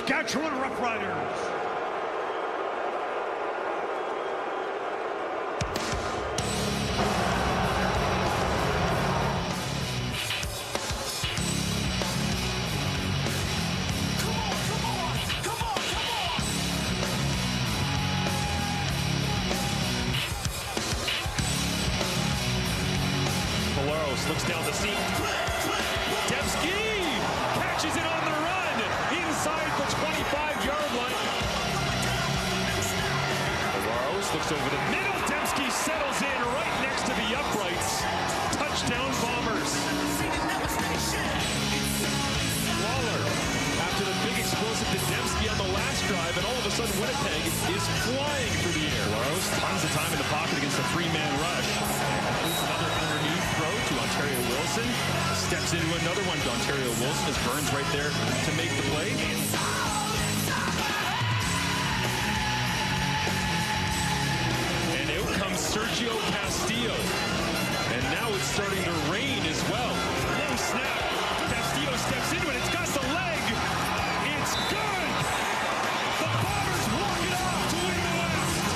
Saskatchewan Roughriders. Looks down the seam. Dembski catches it on the run inside the 25-yard line. Olaros looks over the middle. Dembski settles in right next to the uprights. Touchdown Bombers. Waller after the big explosive to Dembski on the last drive, and all of a sudden Winnipeg is flying through the air. Olaros tons of time in the pocket against a three-man rush. Another underneath throw to Ontario Wilson. Steps into another one to Ontario Wilson as Burns right there to make the play. And out comes Sergio Castillo. And now it's starting to rain as well. Low snap. Castillo steps into it. It's got the leg. It's good. The Bombers walk it off to win the West.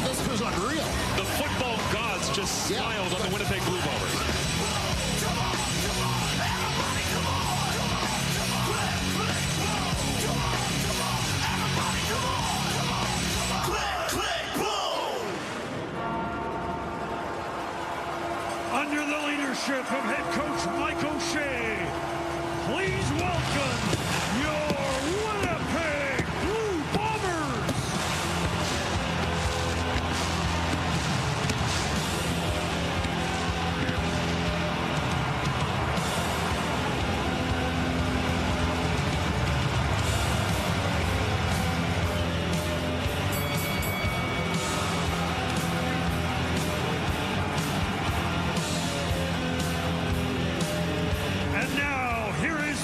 This was unreal. The football gods just smiled on the Winnipeg Blue Bombers. Under the leadership of head coach Mike O'Shea, please welcome your Winnipeg Blue Bombers.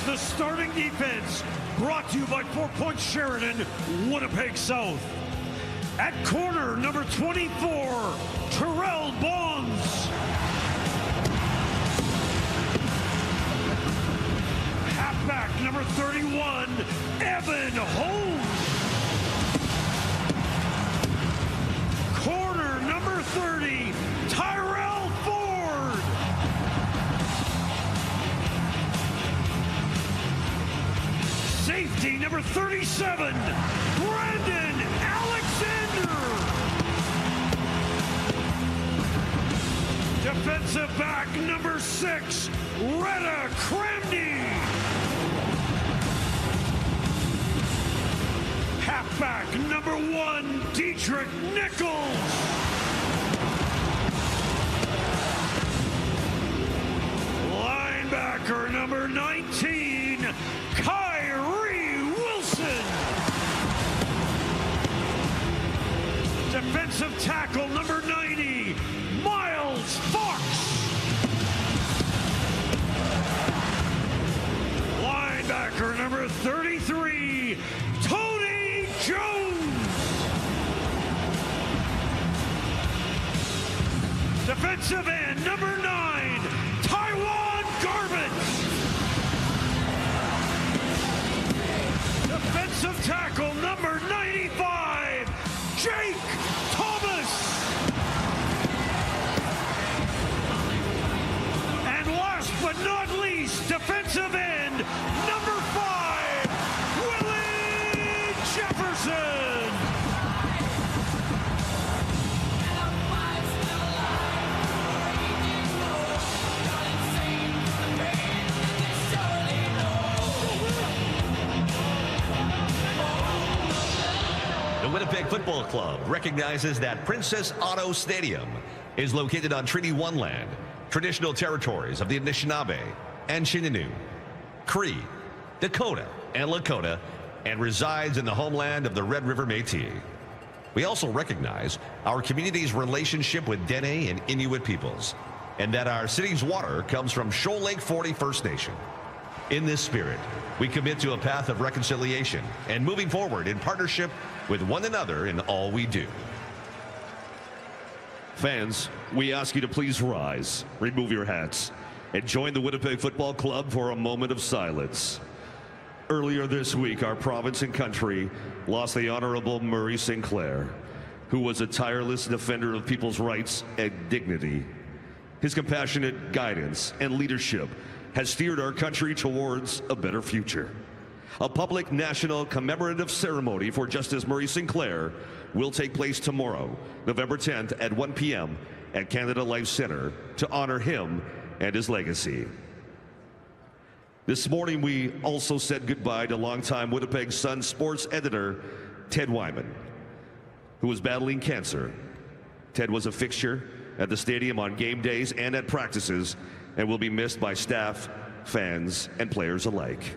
The starting defense, brought to you by 4 Points Sheridan, Winnipeg South. At corner, number 24, Terrell Bonds. Halfback, number 31, Evan Holmes. Corner, number 30, Tyrell Ford. Safety number 37, Brandon Alexander. Defensive back number 6, Retta Cramney. Halfback number 1, Dietrich Nichols. Linebacker number 19, Kyrie Wilson. Defensive tackle number 90, Miles Fox. Linebacker number 33, Tony Jones. Defensive end number 9, Taiwan Garbage. Defensive tackle number 95, Jake Thomas. And last but not least, defensive end number 5, Willie Jefferson. The Winnipeg Football Club recognizes that Princess Auto Stadium is located on Treaty 1 land, traditional territories of the Anishinaabe and Chinanu, Cree, Dakota, and Lakota, and resides in the homeland of the Red River Métis. We also recognize our community's relationship with Dene and Inuit peoples, and that our city's water comes from Shoal Lake 40 First Nation. In this spirit, we commit to a path of reconciliation and moving forward in partnership with one another in all we do. Fans, we ask you to please rise, remove your hats, and join the Winnipeg Football Club for a moment of silence. Earlier this week, our province and country lost the Honorable Murray Sinclair, who was a tireless defender of people's rights and dignity. His compassionate guidance and leadership has steered our country towards a better future. A public national commemorative ceremony for Justice Murray Sinclair will take place tomorrow, November 10th at 1 p.m. at Canada Life Centre to honor him and his legacy. This morning, we also said goodbye to longtime Winnipeg Sun sports editor Ted Wyman, who was battling cancer. Ted was a fixture at the stadium on game days and at practices and will be missed by staff, fans, and players alike.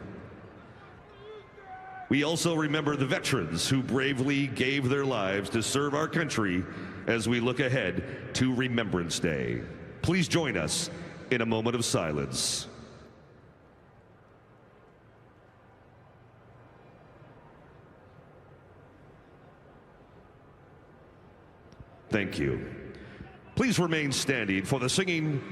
We also remember the veterans who bravely gave their lives to serve our country as we look ahead to Remembrance Day. Please join us in a moment of silence. Thank you. Please remain standing for the singing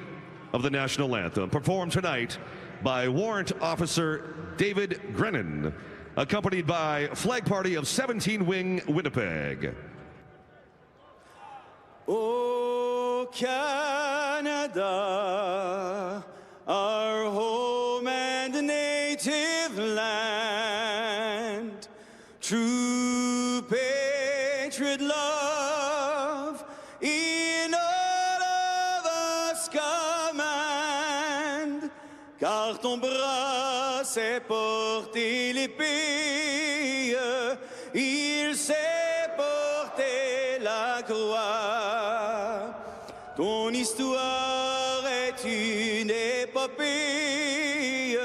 of the national anthem, performed tonight by Warrant Officer David Grennan, accompanied by Flag Party of 17 Wing Winnipeg. O Canada, our home and native land, true patriot love in all of us command, car ton bras sait porter l'épée, il sait porter la croix. Ton histoire est une épopée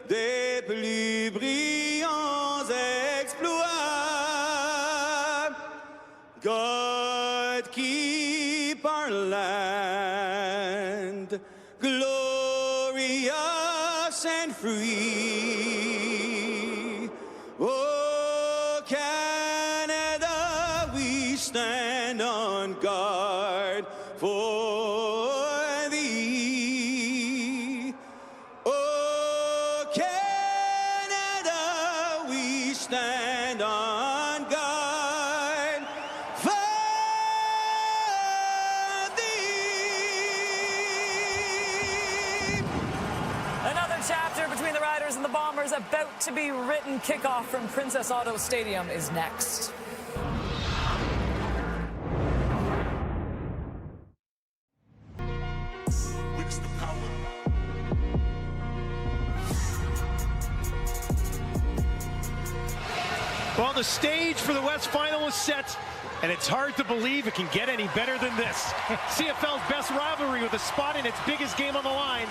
des plus brillants exploits. God keep our land glorious and free. Oh, Canada, we stand on guard for thee. Oh, Canada, we stand on guard for thee. Another chapter between the Riders and the Bombers about to be written. Kickoff from Princess Auto Stadium is next. Well, the stage for the West Final is set, and it's hard to believe it can get any better than this. CFL's best rivalry with a spot in its biggest game on the line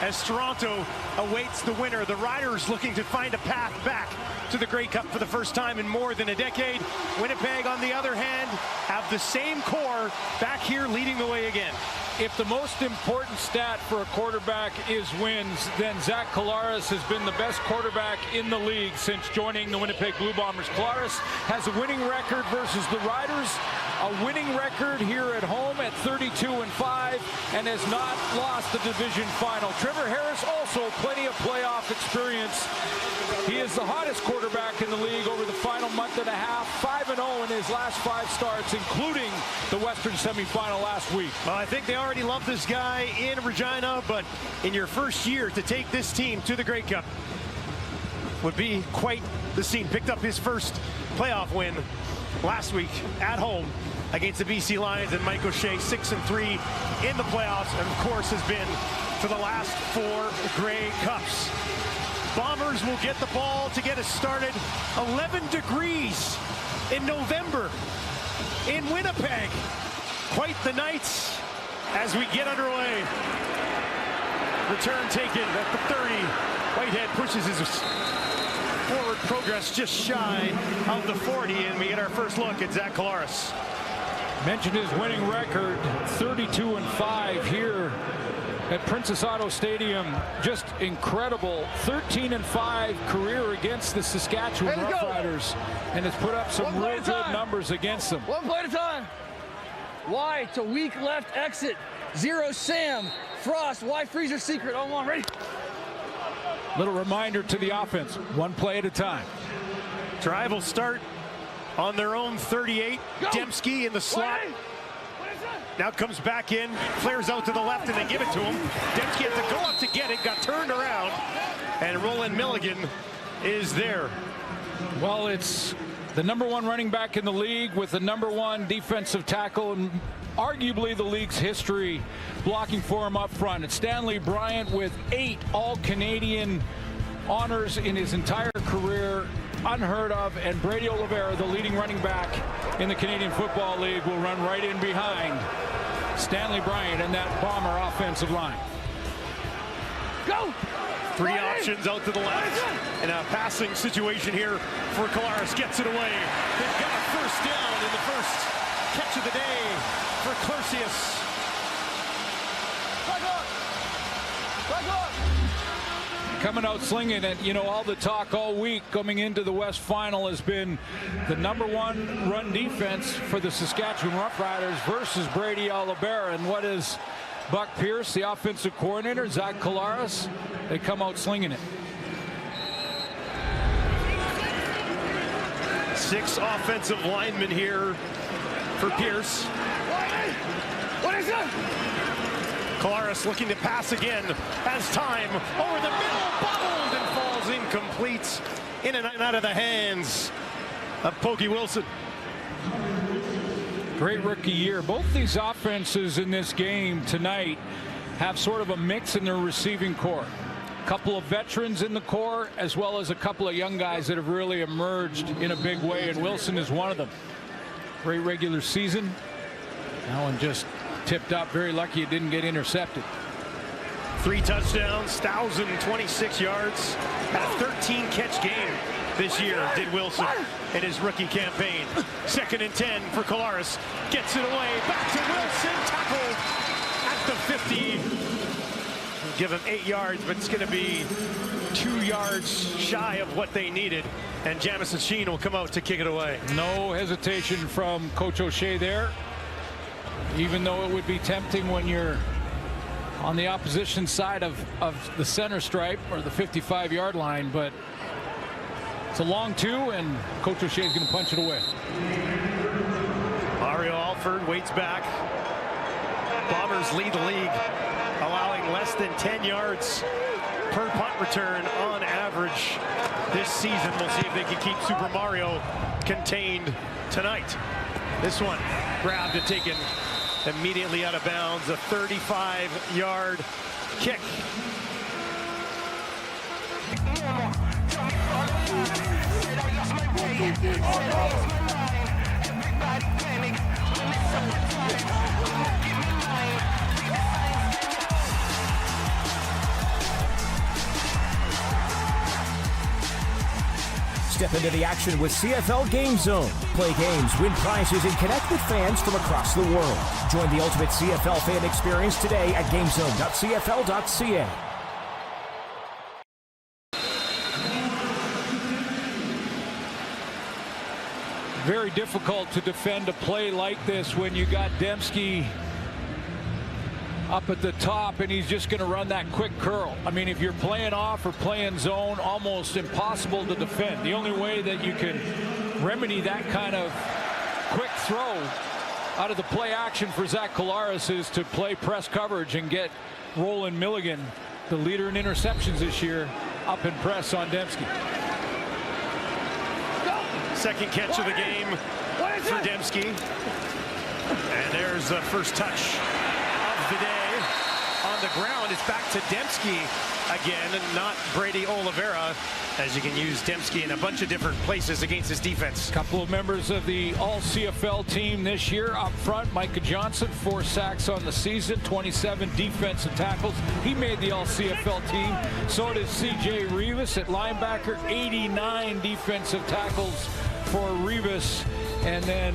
as Toronto awaits the winner. The Riders looking to find a path back to the Grey Cup for the first time in more than a decade. Winnipeg, on the other hand, have the same core back here leading the way again. If the most important stat for a quarterback is wins, then Zach Collaros has been the best quarterback in the league since joining the Winnipeg Blue Bombers. Collaros has a winning record versus the Riders, a winning record here at home at 32-5, and has not lost the division final. Trevor Harris also plenty of playoff experience. He is the hottest quarterback in the league over the final month and a half, 5-0 in his last 5 starts, including the Western semifinal last week. Well, I think they already love this guy in Regina, but in your first year to take this team to the Grey Cup would be quite the scene. Picked up his first playoff win last week at home against the BC Lions, and Mike O'Shea 6-3 in the playoffs, and of course has been for the last 4 Grey Cups. Bombers will get the ball to get us started. 11 degrees in November in Winnipeg. Quite the nights as we get underway. Return taken at the 30. Whitehead pushes his forward progress just shy of the 40, and we get our first look at Zach Collaros. Mentioned his winning record, 32-5 here at Princess Auto Stadium. Just incredible. 13-5 career against the Saskatchewan Roughriders, and has put up some real good numbers against them. One play at a time. Y to weak left exit. 0 Sam. Frost. Y freezer secret. On one. Ready. Little reminder to the offense, one play at a time. Drive will start on their own 38. Go. Dembski in the slot. Now comes back in, flares out to the left, and they give it to him. Dembski had to go up to get it, got turned around, and Roland Milligan is there. Well, it's the #1 running back in the league with the #1 defensive tackle and arguably the league's history blocking for him up front. It's Stanley Bryant with 8 All-Canadian honors in his entire career. Unheard of, and Brady Oliveira, the leading running back in the Canadian Football League, will run right in behind Stanley Bryant and that Bomber offensive line. Go! 3 options out to the left, in a passing situation here for Collaros. Gets it away. They've got a first down in the first catch of the day for Clercius. Back up! Back up! Coming out slinging it. You know, all the talk all week coming into the West Final has been the #1 run defense for the Saskatchewan Roughriders versus Brady Oliveira. And what is Buck Pierce, the offensive coordinator, Zach Collaros? They come out slinging it. 6 offensive linemen here for Pierce. What is it? Collaros looking to pass again. Has time over the middle, bobbled and falls incomplete. In and out of the hands of Pokey Wilson. Great rookie year. Both these offenses in this game tonight have sort of a mix in their receiving core. A couple of veterans in the core, as well as a couple of young guys that have really emerged in a big way, and Wilson is one of them. Great regular season. That one just tipped up. Very lucky it didn't get intercepted. 3 touchdowns, 1,026 yards, had a 13-catch game this year, did Wilson in his rookie campaign. 2nd and 10 for Collaros. Gets it away, back to Wilson, tackled at the 50. Give him 8 yards, but it's going to be 2 yards shy of what they needed. And Jamison Sheen will come out to kick it away. No hesitation from Coach O'Shea there. Even though it would be tempting when you're on the opposition side of the center stripe or the 55-yard line, but it's a long 2, and Coach O'Shea is going to punch it away. Mario Alford waits back. Bombers lead the league, allowing less than 10 yards per punt return on average this season. We'll see if they can keep Super Mario contained tonight. This one grabbed and taken immediately out of bounds. A 35-yard kick. Step into the action with CFL Game Zone. Play games, win prizes, and connect with fans from across the world. Join the ultimate CFL fan experience today at gamezone.cfl.ca. Very difficult to defend a play like this when you got Dembski up at the top and he's just going to run that quick curl. I mean, if you're playing off or playing zone, almost impossible to defend. The only way that you can remedy that kind of quick throw out of the play action for Zach Collaros is to play press coverage and get Roland Milligan, the leader in interceptions this year, up and press on Dembski. 2nd catch of the game for Dembski. And there's the first touch of the day. On the ground, it's back to Dembski again, and not Brady Oliveira, as you can use Dembski in a bunch of different places against his defense. A couple of members of the All-CFL team this year up front. Micah Johnson, 4 sacks on the season, 27 defensive tackles. He made the All-CFL team. So did C.J. Rivas at linebacker, 89 defensive tackles for Rivas. And then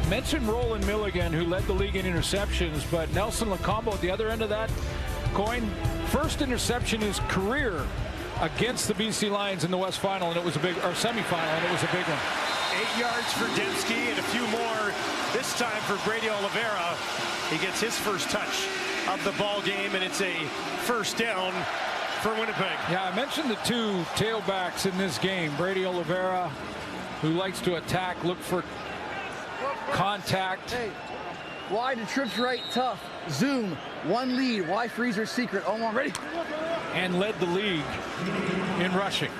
mention Roland Milligan, who led the league in interceptions, but Nelson Lacombo at the other end of that coin, first interception in his career against the BC Lions in the West Final, and it was a big, or semifinal, and it was a big one. 8 yards for Dembski and a few more this time for Brady Oliveira. He gets his first touch of the ball game, and it's a first down for Winnipeg. Yeah, I mentioned the two tailbacks in this game. Brady Oliveira, who likes to attack, look for contact. Hey, wide to trips right, tough. Zoom, one lead. Why freezer secret? Oh, one, ready? And led the league in rushing.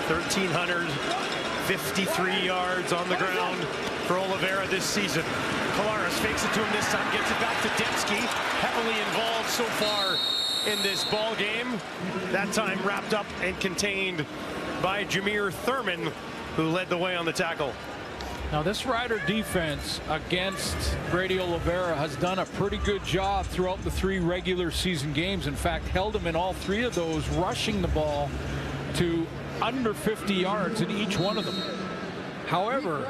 1,353 yards on the ground for Oliveira this season. Collaros fakes it to him this time, gets it back to Dembski. Heavily involved so far in this ball game. That time wrapped up and contained by Jameer Thurman, who led the way on the tackle. Now this Rider defense against Brady Oliveira has done a pretty good job throughout the 3 regular season games. In fact, held him in all 3 of those, rushing the ball to under 50 yards in each one of them. However,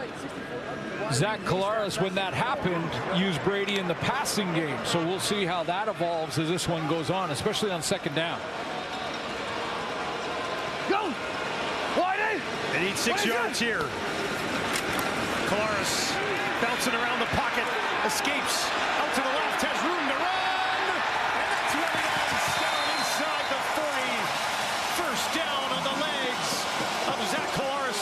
Zach Collaros, when that happened, used Brady in the passing game. So we'll see how that evolves as this one goes on, especially on second down. Go! Wide. They need 6 yards here. Collaros bouncing around the pocket, escapes out to the left, has room to run, and that's where it ends, down inside the 40. First down on the legs of Zach Collaros.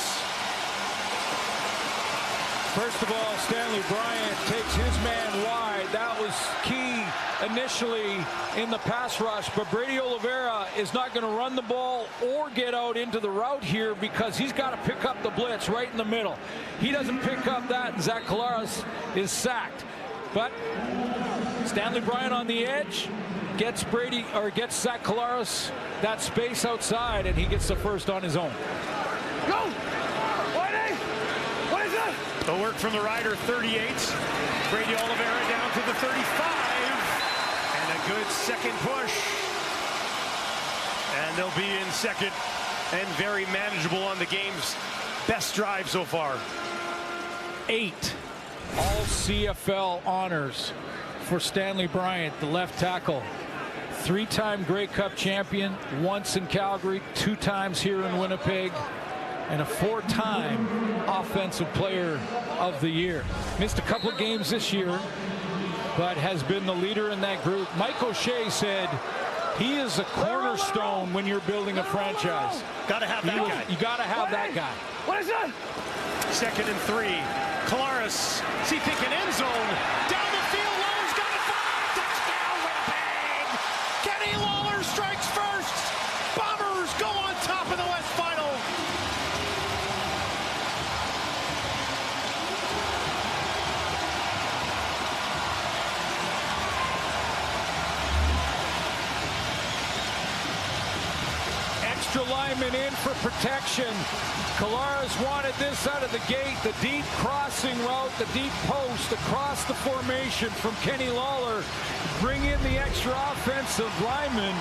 First of all, Stanley Bryant takes his man wide. That was key initially in the pass rush, but Brady Oliveira is not going to run the ball or get out into the route here because he's got to pick up the blitz right in the middle. He doesn't pick up that, and Zach Collaros is sacked. But Stanley Bryant on the edge gets Zach Collaros that space outside, and he gets the first on his own. Go! Wide. What is it? The work from the Rider 38. Brady Oliveira down to the 35. And a good second push. And they'll be in second and very manageable on the game's best drive so far. 8 all CFL honors for Stanley Bryant, the left tackle. 3-time Grey Cup champion, once in Calgary, 2 times here in Winnipeg, and a 4-time Offensive Player of the Year. Missed a couple of games this year, but has been the leader in that group. Mike O'Shea said he is a cornerstone when you're building a franchise. Gotta have that guy. You gotta have that guy. What is it? Second and 3. Collaros, see thinking end zone. Down the field, Lawler's got it. Touchdown, Winnipeg! Kenny Lawler strikes first. Bombers go on top of the West Final. Extra lineman in for protection. Collaros wanted this out of the gate, the deep crossing route, the deep post across the formation from Kenny Lawler. Bring in the extra offensive lineman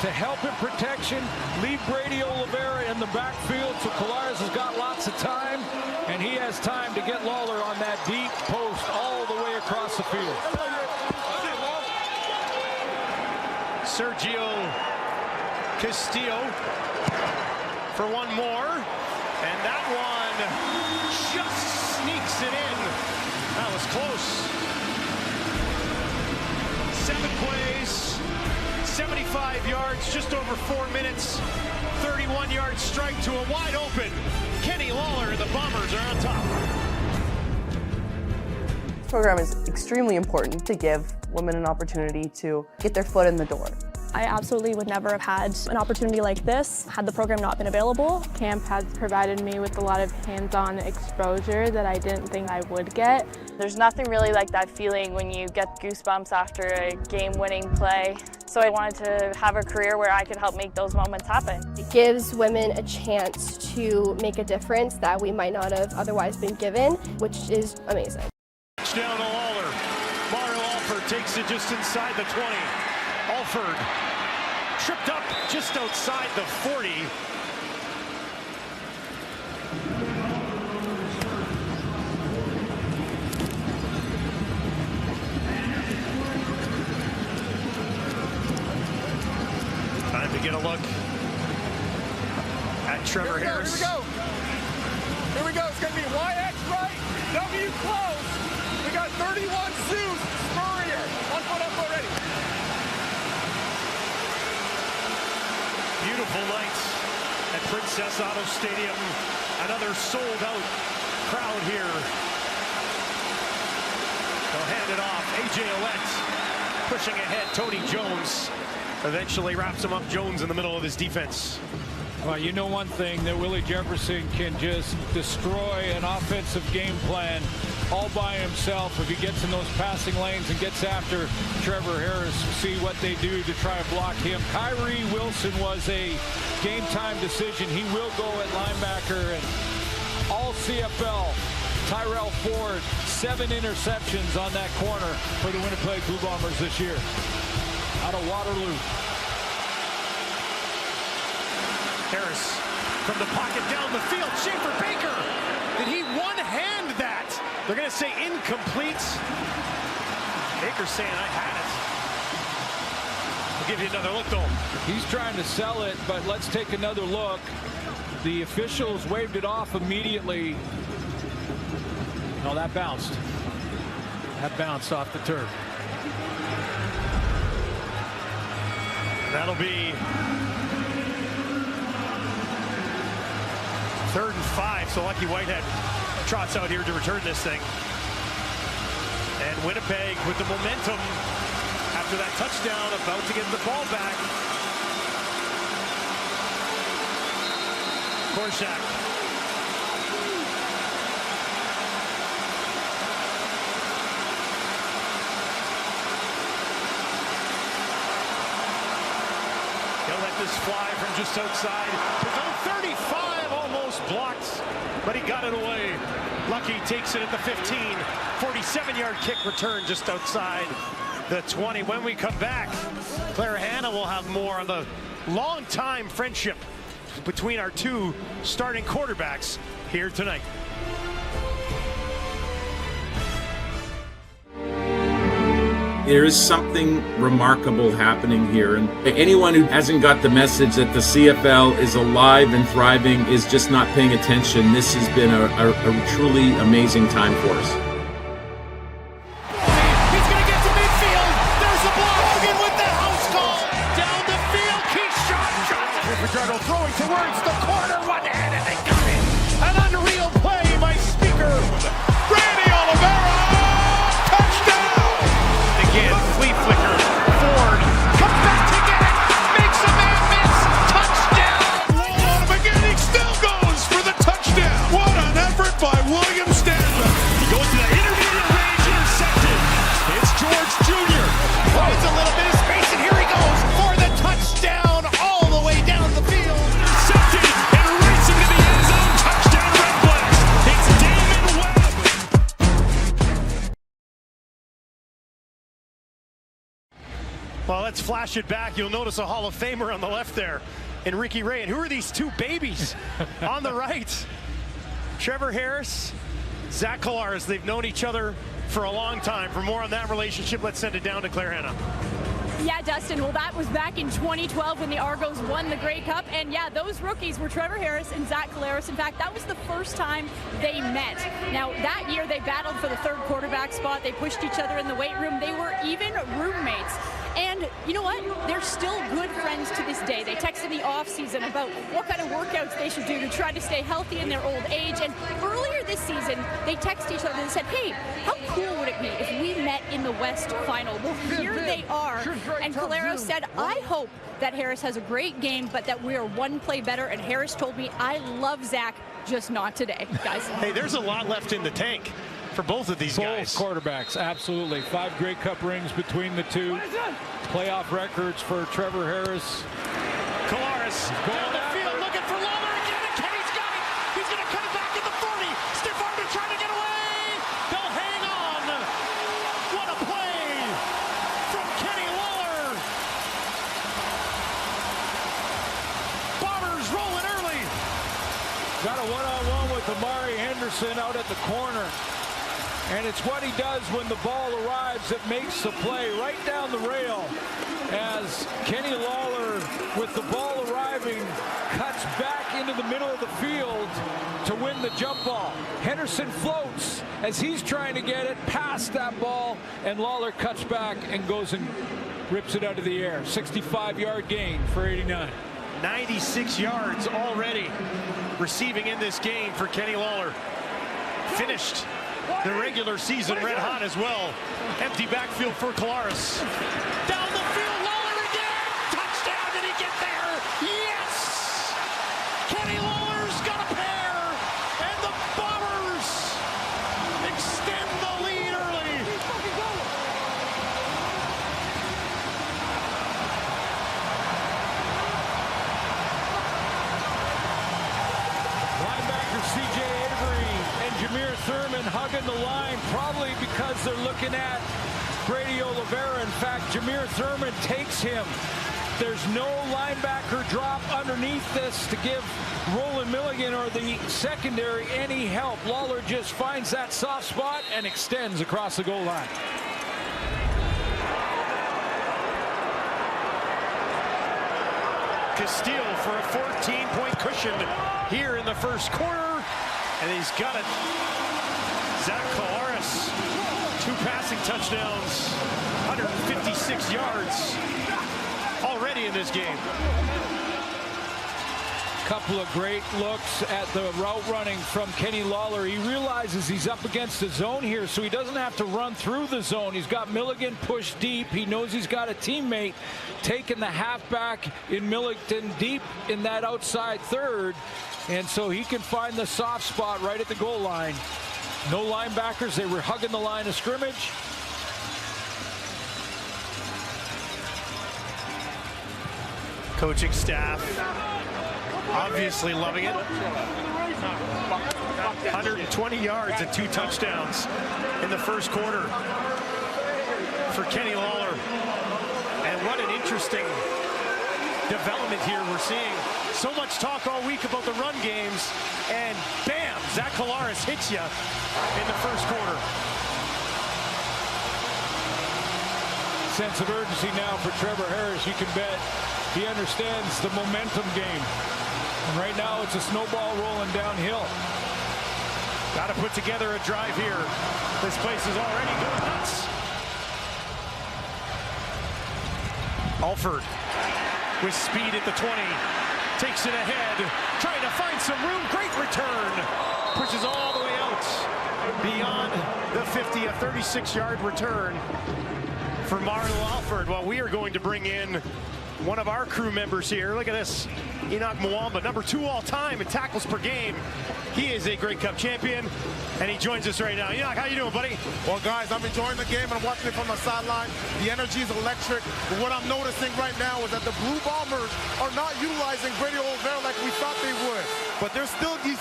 to help in protection. Leave Brady Oliveira in the backfield, so Collaros has got lots of time, and he has time to get Lawler on that deep post all the way across the field. Sergio Castillo for one more, and that one just sneaks it in. That was close. 7 plays, 75 yards, just over 4 minutes, 31-yard strike to a wide open Kenny Lawler, and the Bombers are on top. This program is extremely important to give women an opportunity to get their foot in the door. I absolutely would never have had an opportunity like this had the program not been available. Camp has provided me with a lot of hands-on exposure that I didn't think I would get. There's nothing really like that feeling when you get goosebumps after a game-winning play. So I wanted to have a career where I could help make those moments happen. It gives women a chance to make a difference that we might not have otherwise been given, which is amazing. Down to Lawler. Mario Alford takes it just inside the 20. Alford tripped up just outside the 40. Time to get a look at Trevor Harris. Here we go. Here we go. It's going to be YX right, W close. We got 31 Zeus, Spurrier. 1 foot up already. Beautiful night at Princess Auto Stadium. Another sold-out crowd here. They'll hand it off. A.J. Ouellette pushing ahead. Tony Jones eventually wraps him up. Jones in the middle of his defense. Well, you know one thing, that Willie Jefferson can just destroy an offensive game plan all by himself if he gets in those passing lanes and gets after Trevor Harris. See what they do to try and block him. Kyrie Wilson was a game-time decision. He will go at linebacker, and all CFL. Tyrell Ford, 7 interceptions on that corner for the Winnipeg Blue Bombers this year. Out of Waterloo. Harris from the pocket down the field. Schaefer Baker. Did he one-hand that? They're going to say incomplete. Baker's saying, I had it. We'll give you another look, though. He's trying to sell it, but let's take another look. The officials waved it off immediately. No, that bounced. That bounced off the turf. That'll be 3rd and 5, so Lucky Whitehead trots out here to return this thing. And Winnipeg with the momentum after that touchdown, about to get the ball back. Korshak. He'll let this fly from just outside. His own 35, almost blocked, but he got it away. Lucky takes it at the 15. 47-yard kick return just outside the 20. When we come back, Claire Hanna will have more on the long-time friendship between our two starting quarterbacks here tonight. There is something remarkable happening here, and anyone who hasn't got the message that the CFL is alive and thriving is just not paying attention. This has been a truly amazing time for us. He's going to get to midfield. There's a block. Hogan with the house call. Down the field. Keyshawn Johnson. Ricardo throwing towards the corner. One hand, and they got it. An unreal play by Speaker. Randy Oliveira. Flea flicker. Ford comes back to get it. Makes a man miss. Touchdown. McGinnis still goes for the touchdown. What an effort by William Stanley. He goes to the intermediate range, intercepted. It's George Jr. Finds a little bit of space, and here he goes for the touchdown all the way down the field. Intercepted and racing to the end zone. Touchdown, Red Flags. It's Damon Webb. Well, let's flash it back. You'll notice a Hall of Famer on the left there, Enrique Ray. And who are these two babies on the right? Trevor Harris, Zach Collaros. They've known each other for a long time. For more on that relationship, let's send it down to Claire Hanna. Yeah, Dustin, well, that was back in 2012 when the Argos won the Grey Cup. And yeah, those rookies were Trevor Harris and Zach Collaros. In fact, that was the first time they met. Now, that year they battled for the 3rd quarterback spot. They pushed each other in the weight room. They were even roommates. And you know what? They're still good friends to this day. They text in the offseason about what kind of workouts they should do to try to stay healthy in their old age. And earlier this season, they texted each other and said, hey, how cool would it be if we met in the West Final? Well, here they are. And Collaros said, I hope that Harris has a great game, but that we are one play better. And Harris told me, I love Zach, just not today, guys. Hey, there's a lot left in the tank for both of these guys. Both quarterbacks, absolutely. 5 Grey Cup rings between the two. Playoff records for Trevor Harris. Collaros down the field looking for Lawler again, and Kenny's got it. He's going to cut it back at the 40. Stiff arm trying to get away. They'll hang on. What a play from Kenny Lawler. Bombers rolling early. Got a one-on-one with Amari Henderson out at the corner. And it's what he does when the ball arrives that makes the play right down the rail as Kenny Lawler, with the ball arriving, cuts back into the middle of the field to win the jump ball. Henderson floats as he's trying to get it past that ball, and Lawler cuts back and goes and rips it out of the air. 65-yard gain for 89. 96 yards already receiving in this game for Kenny Lawler. Finished the regular season red hot as well. Empty backfield for Collaros. Down the field, Lawler again! Touchdown, did he get there? Yes! Kenny Lawler's got a pair! And the Bombers extend the lead early. Linebacker C.J. Avery and Jameer Thurman hugging the line, probably because they're looking at Brady Oliveira. In fact, Jameer Thurman takes him. There's no linebacker drop underneath this to give Roland Milligan or the secondary any help. Lawler just finds that soft spot and extends across the goal line. Castile for a 14-point cushion here in the first quarter, and he's got it. Zach Collaros, 2 passing touchdowns, 156 yards already in this game. Couple of great looks at the route running from Kenny Lawler. He realizes he's up against the zone here, so he doesn't have to run through the zone. He's got Milligan pushed deep. He knows he's got a teammate taking the halfback in Millington deep in that outside third, and so he can find the soft spot right at the goal line. No linebackers. They were hugging the line of scrimmage. Coaching staff obviously loving it. 120 yards and 2 touchdowns in the first quarter for Kenny Lawler. And what an interesting development here we're seeing. So much talk all week about the run games, and bam, Zach Collaros hits you in the first quarter. Sense of urgency now for Trevor Harris. You can bet he understands the momentum game. And right now it's a snowball rolling downhill. Got to put together a drive here. This place is already going nuts. Alford with speed at the 20. Takes it ahead. Trying to find some room. Great return. Pushes all the way out beyond the 50. A 36-yard return for Marlo Alford. Well, we are going to bring in one of our crew members here. Look at this. Enoch Mwamba, number 2 all-time in tackles per game. He is a Grey Cup champion, and he joins us right now. Enoch, how you doing, buddy? Well, guys, I'm enjoying the game, and I'm watching it from the sideline. The energy is electric. But what I'm noticing right now is that the Blue Bombers are not utilizing Brady Oliveira like we thought they would. But he's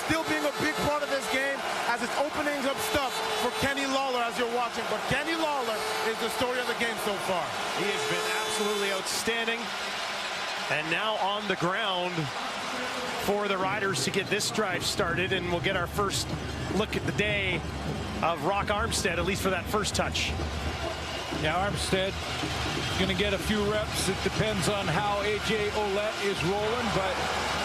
still being a big part of this game as it's opening up stuff for Kenny Lawler as you're watching. But Kenny Lawler is the story of the game so far. He has been absolutely outstanding. And now on the ground for the Riders to get this drive started, and we'll get our first look at the day of Rock Armstead, at least for that first touch. Yeah, Armstead going to get a few reps. It depends on how A.J. Ouellette is rolling, but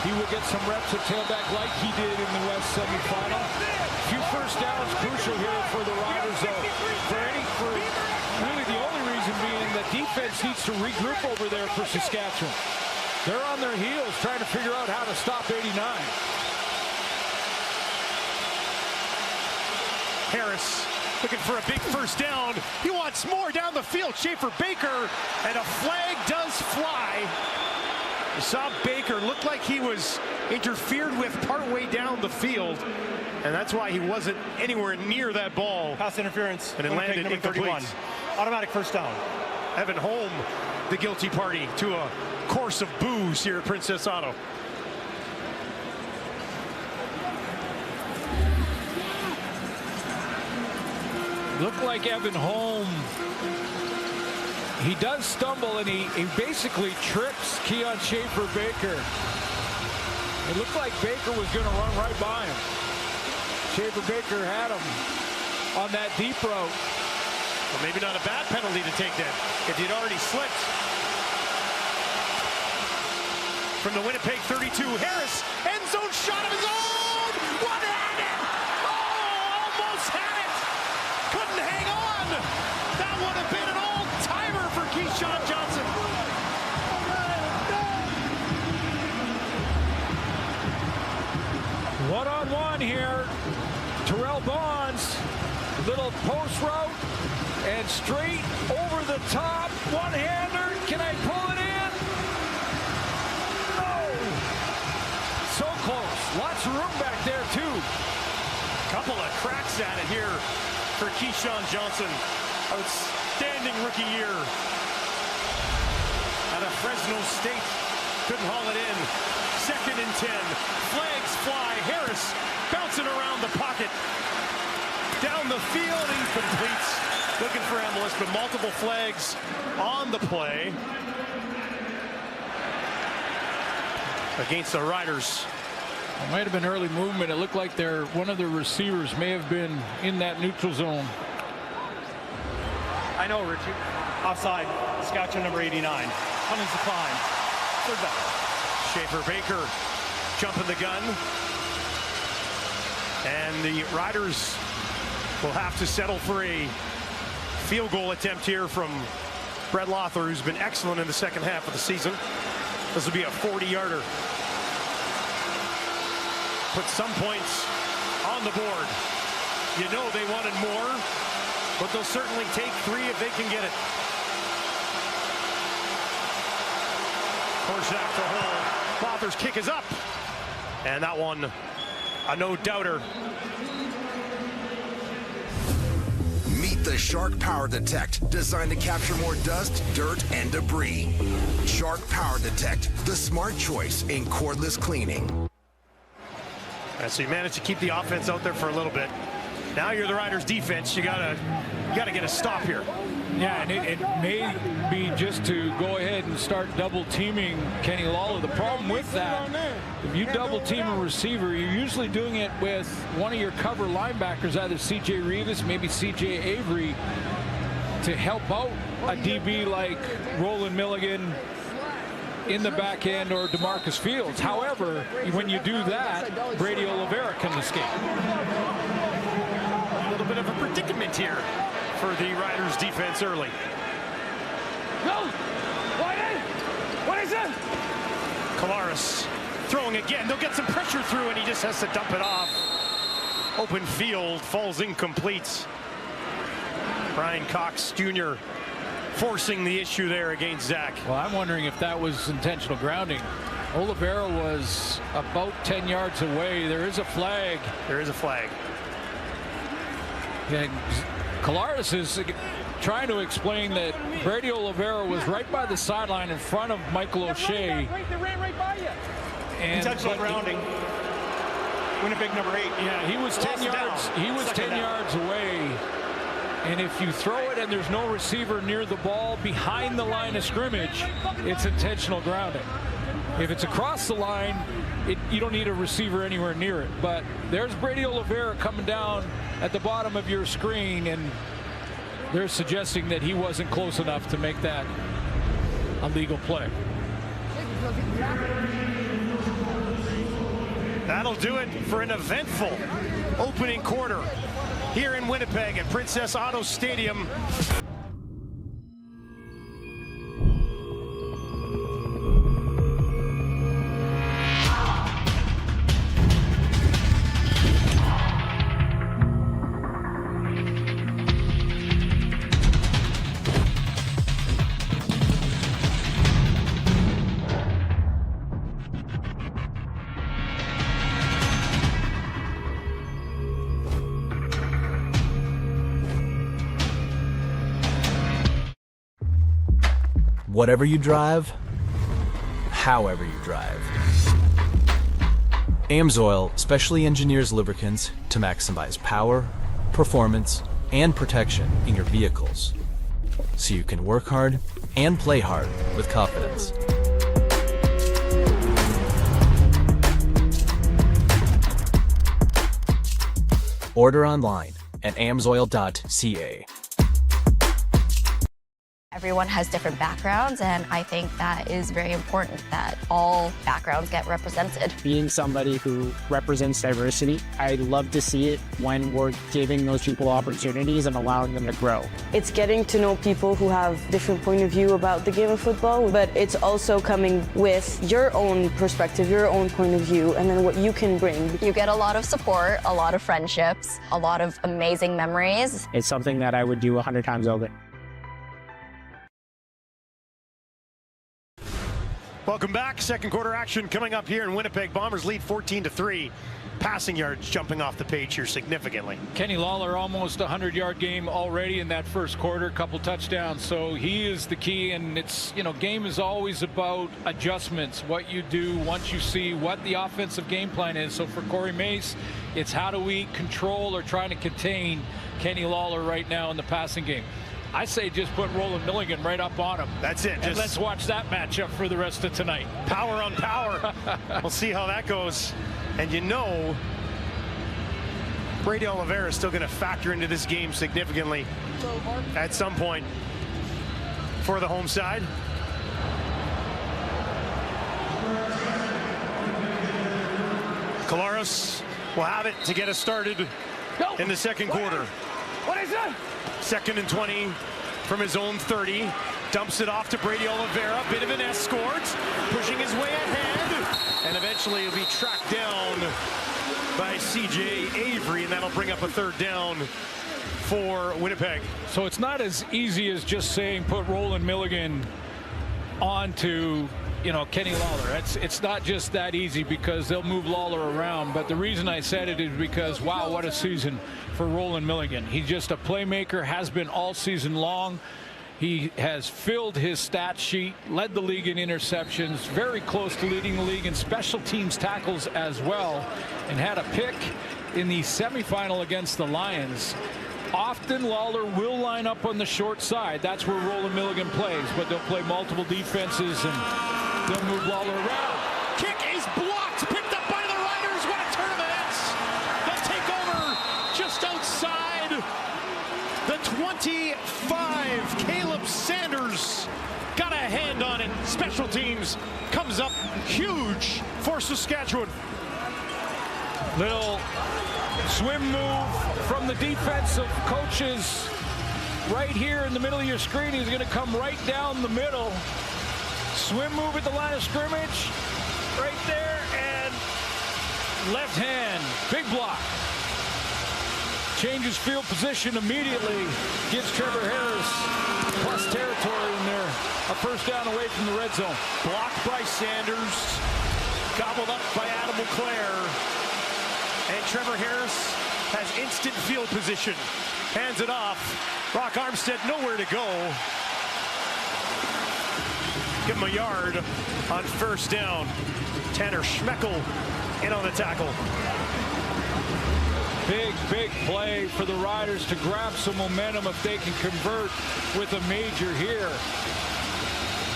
he will get some reps at tailback like he did in the West semifinal. A few first downs crucial here for the Riders, though. For really the only reason being that defense needs to regroup over there for Saskatchewan. They're on their heels trying to figure out how to stop 89. Harris looking for a big first down. He wants more down the field. Schaefer Baker, and a flag does fly. You saw Baker look like he was interfered with partway down the field, and that's why he wasn't anywhere near that ball. Pass interference. And it landed incomplete. Automatic first down. Evan Holm, the guilty party to a course of boos here at Princess Auto. Looked like Evan Holm. He does stumble, and he basically trips Keon Schaefer Baker. It looked like Baker was going to run right by him. Schaefer Baker had him on that deep route. Well, maybe not a bad penalty to take that if he'd already slipped. From the Winnipeg 32, Harris, end zone shot of his own! One-handed! Oh, almost had it! Couldn't hang on! That would have been an all-timer for Keyshawn Johnson. here. Terrell Bonds, little post route, and straight over the top. One-hander. Can I pull it in? No. So close. Lots of room back there, too. Couple of cracks at it here for Keyshawn Johnson. Outstanding rookie year out of Fresno State. Couldn't haul it in. 2nd and 10. Flags fly. Harris bouncing around the pocket. Down the field, incomplete. Looking for Emilus, but multiple flags on the play against the Riders. It might have been early movement. It looked like one of their receivers may have been in that neutral zone. I know, Richie. Offside. Saskatchewan number 89. Cummings to climb. 3rd down. Schaefer Baker jumping the gun. And the Riders will have to settle for a field goal attempt here from Brett Lothar, who's been excellent in the second half of the season. This will be a 40-yarder. Put some points on the board. You know they wanted more, but they'll certainly take 3 if they can get it. Korczak to hole. Lothar's kick is up. And that one, a no-doubter. Meet the Shark Power Detect, designed to capture more dust, dirt, and debris. Shark Power Detect, the smart choice in cordless cleaning. And so you managed to keep the offense out there for a little bit. Now you're the Riders' defense. You gotta get a stop here. Yeah, and it may be just to go ahead and start double teaming Kenny Lawler. The problem with that, if you double team a receiver, you're usually doing it with one of your cover linebackers, either C.J. Rivas, maybe C.J. Avery, to help out a DB like Roland Milligan in the back end or DeMarcus Fields. However, when you do that, Brady Oliveira can escape. A little bit of a predicament here for the Riders defense early. No! What is it? Collaros throwing again. They'll get some pressure through, and he just has to dump it off. Open field, falls incomplete. Brian Cox Jr. forcing the issue there against Zach. Well, I'm wondering if that was intentional grounding. Oliveira was about 10 yards away. There is a flag. There is a flag. And Collaros is trying to explain that Brady Oliveira was right by the sideline in front of Michael O'Shea. They ran right by you. Intentional grounding. Winnipeg number 8. Yeah, he was 10 yards. He was 10 yards away. And if you throw it and there's no receiver near the ball behind the line of scrimmage, it's intentional grounding. If it's across the line, you don't need a receiver anywhere near it. But there's Brady Oliveira coming down at the bottom of your screen, and they're suggesting that he wasn't close enough to make that a legal play. That'll do it for an eventful opening quarter here in Winnipeg at Princess Auto Stadium. Whatever you drive, however you drive. AMSOIL specially engineers lubricants to maximize power, performance, and protection in your vehicles, so you can work hard and play hard with confidence. Order online at amsoil.ca. Everyone has different backgrounds, and I think that is very important that all backgrounds get represented. Being somebody who represents diversity, I love to see it when we're giving those people opportunities and allowing them to grow. It's getting to know people who have different point of view about the game of football, but it's also coming with your own perspective, your own point of view, and then what you can bring. You get a lot of support, a lot of friendships, a lot of amazing memories. It's something that I would do 100 times over. Welcome back. Second quarter action coming up here in Winnipeg. Bombers lead 14-3. Passing yards jumping off the page here significantly. Kenny Lawler almost a 100-yard game already in that first quarter, couple touchdowns. So he is the key, and it's, game is always about adjustments, what you do once you see what the offensive game plan is. So for Corey Mace, it's how do we control or trying to contain Kenny Lawler right now in the passing game. I say just put Roland Milligan right up on him. That's it. And let's watch that matchup for the rest of tonight. Power on power. We'll see how that goes. And Brady Oliveira is still going to factor into this game significantly at some point for the home side. Collaros will have it to get us started in the second quarter. What is it? 2nd and 20 from his own 30. Dumps it off to Brady Oliveira. Bit of an escort. Pushing his way ahead. And eventually he'll be tracked down by C.J. Avery. And that'll bring up a third down for Winnipeg. So it's not as easy as just saying put Roland Milligan onto Kenny Lawler. It's not just that easy because they'll move Lawler around. But the reason I said it is because, wow, what a season for Roland Milligan. He's just a playmaker, has been all season long. He has filled his stat sheet, led the league in interceptions, very close to leading the league in special teams tackles as well, and had a pick in the semifinal against the Lions. Often Lawler will line up on the short side. That's where Roland Milligan plays, but they'll play multiple defenses and they'll move Lawler around. Kick is blocked, picked up by the Riders. What a turn of events. They'll take over just outside the 25. Caleb Sanders got a hand on it. Special teams comes up huge for Saskatchewan. Little swim move from the defensive coaches right here in the middle of your screen. He's going to come right down the middle. Swim move at the line of scrimmage right there, and left hand, big block. Changes field position immediately, gives Trevor Harris plus territory in there. A first down away from the red zone. Blocked by Sanders, gobbled up by Adam LeClaire. And Trevor Harris has instant field position. Hands it off. Brock Armstead nowhere to go. Give him a yard on first down. Tanner Schmeckel in on the tackle. Big play for the Riders to grab some momentum if they can convert with a major here.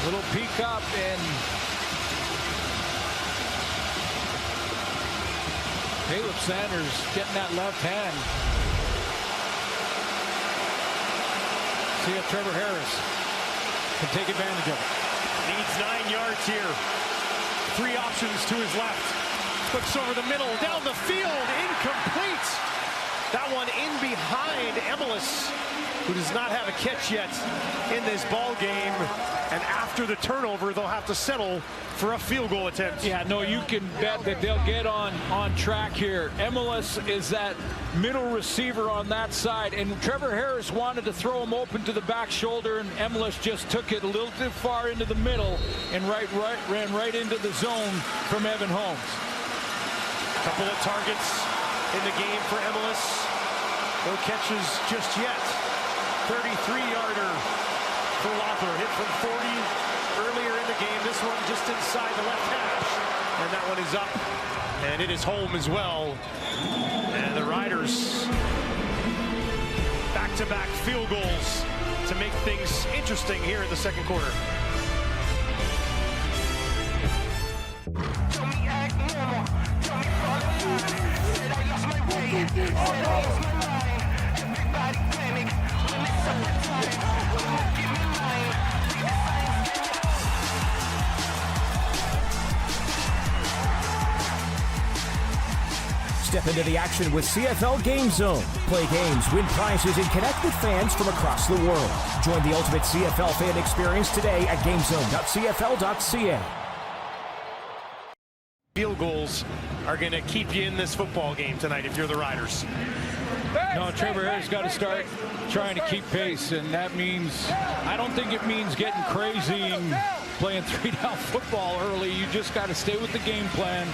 Little peek up, and Caleb Sanders getting that left hand. See if Trevor Harris can take advantage of it. Needs 9 yards here. 3 options to his left. Looks over the middle, down the field, incomplete. That one in behind Emelis, who does not have a catch yet in this ball game. And after the turnover, they'll have to settle for a field goal attempt. Yeah, no, you can bet that they'll get on track here. Emelis is that middle receiver on that side, and Trevor Harris wanted to throw him open to the back shoulder, and Emelis just took it a little too far into the middle and ran right into the zone from Evan Holmes. Couple of targets in the game for Emelis. No catches just yet. 33-yarder for Loeffler. Hit from 40 earlier in the game. This one just inside the left hash. And that one is up. And it is home as well. And the Riders back-to-back field goals to make things interesting here in the second quarter. Step into the action with CFL Game Zone. Play games, win prizes, and connect with fans from across the world. Join the ultimate CFL fan experience today at gamezone.cfl.ca. Field goals are going to keep you in this football game tonight if you're the Riders. No, Trevor Harris got to start trying to keep pace, and that means, I don't think it means getting crazy and playing 3-down football early. You just got to stay with the game plan.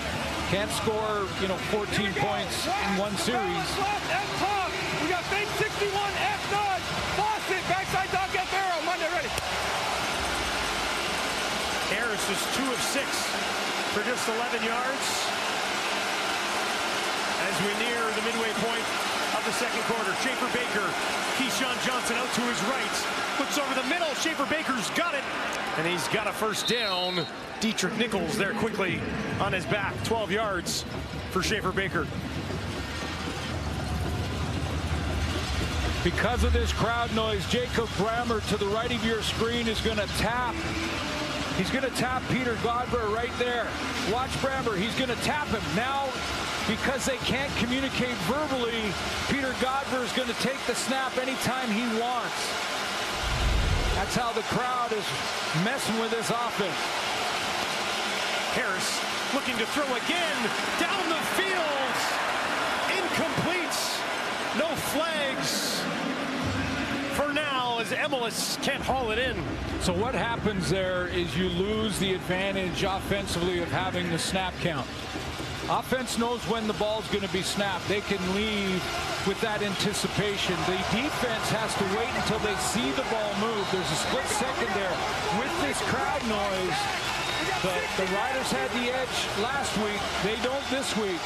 Can't score, 14 points in one series. We got fake 61, F9, Fawcett, backside dog, get barrel, Monday ready. Harris is 2 of 6 for just 11 yards. As we near the midway point of the second quarter, Schaefer Baker, Keyshawn Johnson out to his right, looks over the middle, Schaefer Baker's got it, and he's got a first down. Dietrich Nichols there quickly on his back, 12 yards for Schaefer Baker. Because of this crowd noise, Jacob Brammer to the right of your screen is going to tap. He's going to tap Peter Godber right there. Watch Brammer. He's going to tap him. Now, because they can't communicate verbally, Peter Godber is going to take the snap anytime he wants. That's how the crowd is messing with this offense. Harris looking to throw again. Down the field. Incomplete. No flags for now as Emelis can't haul it in. So what happens there is you lose the advantage offensively of having the snap count. Offense knows when the ball's going to be snapped. They can leave with that anticipation. The defense has to wait until they see the ball move. There's a split second there. With this crowd noise, the Riders had the edge last week. They don't this week.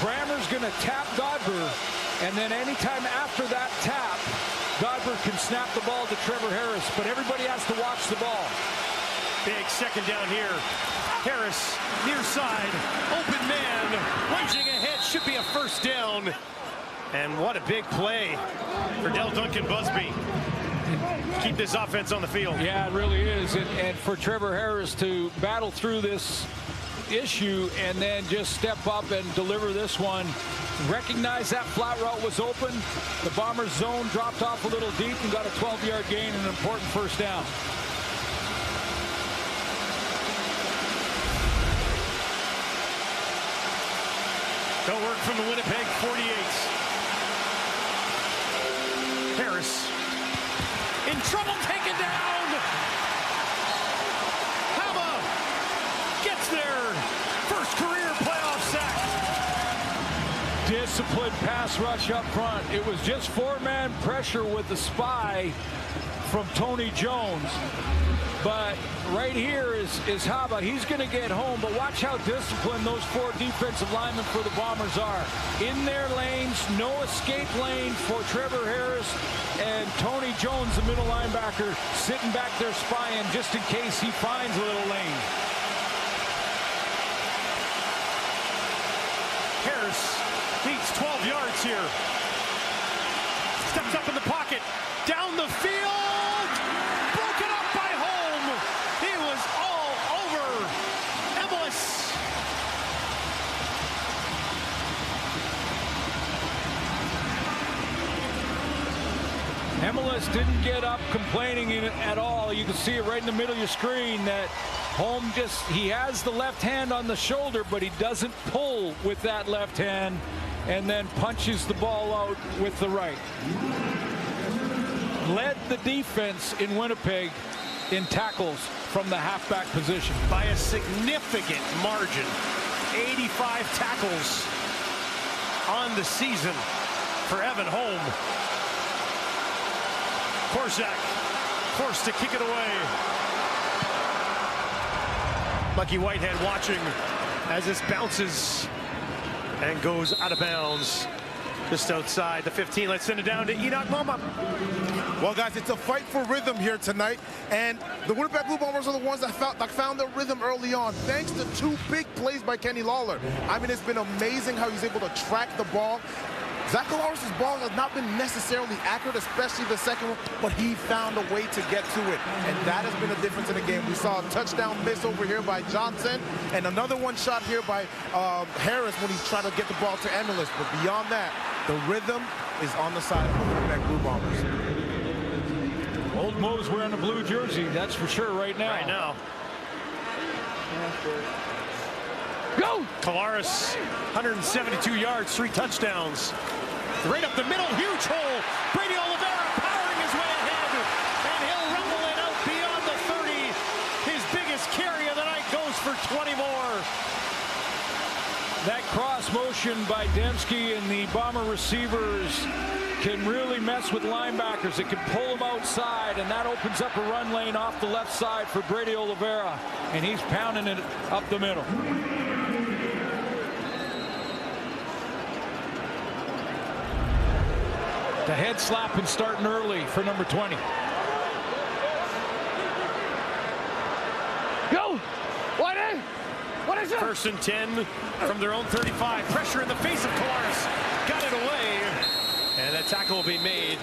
Brammer's going to tap Godber, and then anytime after that tap, Godber can snap the ball to Trevor Harris, but everybody has to watch the ball. Big second down here. Harris, near side, open man, lunging ahead, should be a first down. And what a big play for Del Duncan Busby. Keep this offense on the field. Yeah, it really is. And for Trevor Harris to battle through this issue and then just step up and deliver this one. Recognize that flat route was open. The Bombers zone dropped off a little deep and got a 12-yard gain and an important first down. No work from the Winnipeg 48. Harris in trouble, taken down. Hama gets there. First career playoff sack. Disciplined pass rush up front. It was just four-man pressure with the spy from Tony Jones. But right here is Haba. He's going to get home, but watch how disciplined those four defensive linemen for the Bombers are. In their lanes, no escape lane for Trevor Harris, and Tony Jones, the middle linebacker, sitting back there spying just in case he finds a little lane. Harris needs 12 yards here. Steps up in the pocket, down the field, broken up by Holm. He was all over Emelis. Emelis didn't get up complaining at all. You can see it right in the middle of your screen that Holm he has the left hand on the shoulder, but he doesn't pull with that left hand and then punches the ball out with the right. Led the defense in Winnipeg in tackles from the halfback position. By a significant margin. 85 tackles on the season for Evan Holm. Korczak forced to kick it away. Lucky Whitehead watching as this bounces and goes out of bounds just outside the 15. Let's send it down to Enoch Mama. Well, guys, it's a fight for rhythm here tonight, and the Winnipeg Blue Bombers are the ones that found their rhythm early on, thanks to two big plays by Kenny Lawler. I mean, it's been amazing how he's able to track the ball, Zach Collaros' ball has not been necessarily accurate, especially the second one, but he found a way to get to it. And that has been a difference in the game. We saw a touchdown miss over here by Johnson, and another one shot here by Harris when he's trying to get the ball to Emilus. But beyond that, the rhythm is on the side of the Winnipeg Blue Bombers. Old Mo's wearing a blue jersey, that's for sure right now. Right now. Go! Collaros, 172 yards, 3 touchdowns. Right up the middle, huge hole. Brady Oliveira powering his way ahead, and he'll rumble it out beyond the 30. His biggest carry of the night goes for 20 more. That cross motion by Dembski and the Bomber receivers can really mess with linebackers. It can pull them outside, and that opens up a run lane off the left side for Brady Oliveira, and he's pounding it up the middle. The head slapping starting early for number 20. Go! What in? What is it? 1st and 10 from their own 35. Pressure in the face of Collaros. Got it away. And that tackle will be made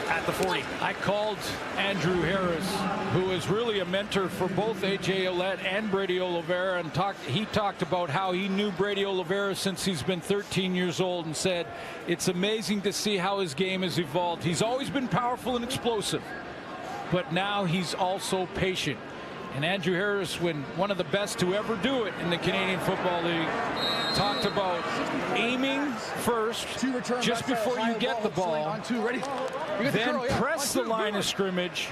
at the 40. I called Andrew Harris, who is really a mentor for both A.J. Ouellette and Brady Oliveira, and he talked about how he knew Brady Oliveira since he's been 13 years old, and said it's amazing to see how his game has evolved. He's always been powerful and explosive, but now he's also patient. And Andrew Harris, when one of the best to ever do it in the Canadian Football League, talked about aiming first just before you get the ball, then press the line of scrimmage,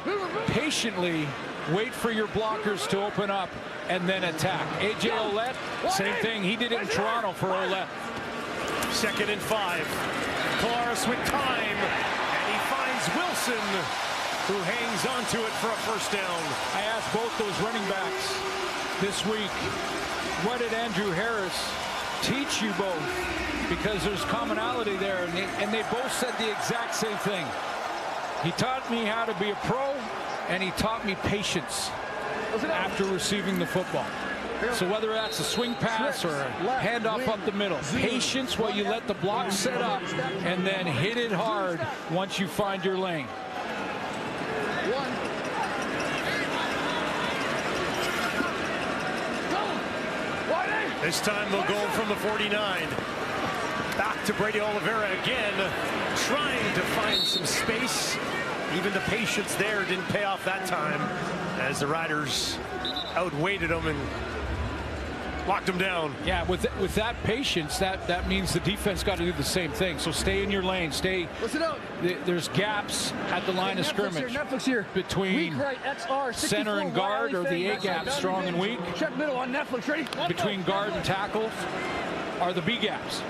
patiently wait for your blockers to open up, and then attack. A.J. Ouellette, same thing. He did it in Toronto for Ouellette. 2nd and 5. Collaros with time, and he finds Wilson, who hangs onto it for a 1st down. I asked both those running backs this week, what did Andrew Harris teach you both? Because there's commonality there, and they both said the exact same thing. He taught me how to be a pro, and he taught me patience after receiving the football. So whether that's a swing pass or a handoff up the middle, patience while you let the block set up, and then hit it hard once you find your lane. This time they'll go from the 49. Back to Brady Oliveira again, trying to find some space. Even the patience there didn't pay off that time, as the Riders outweighted them and locked them down. Yeah, with that patience, that means the defense got to do the same thing. So stay in your lane. Stay. Listen up. There's gaps at the line of scrimmage between center and guard, or the A gap, strong and weak. Check middle on Netflix. Ready? Between guard and tackles are the B gaps.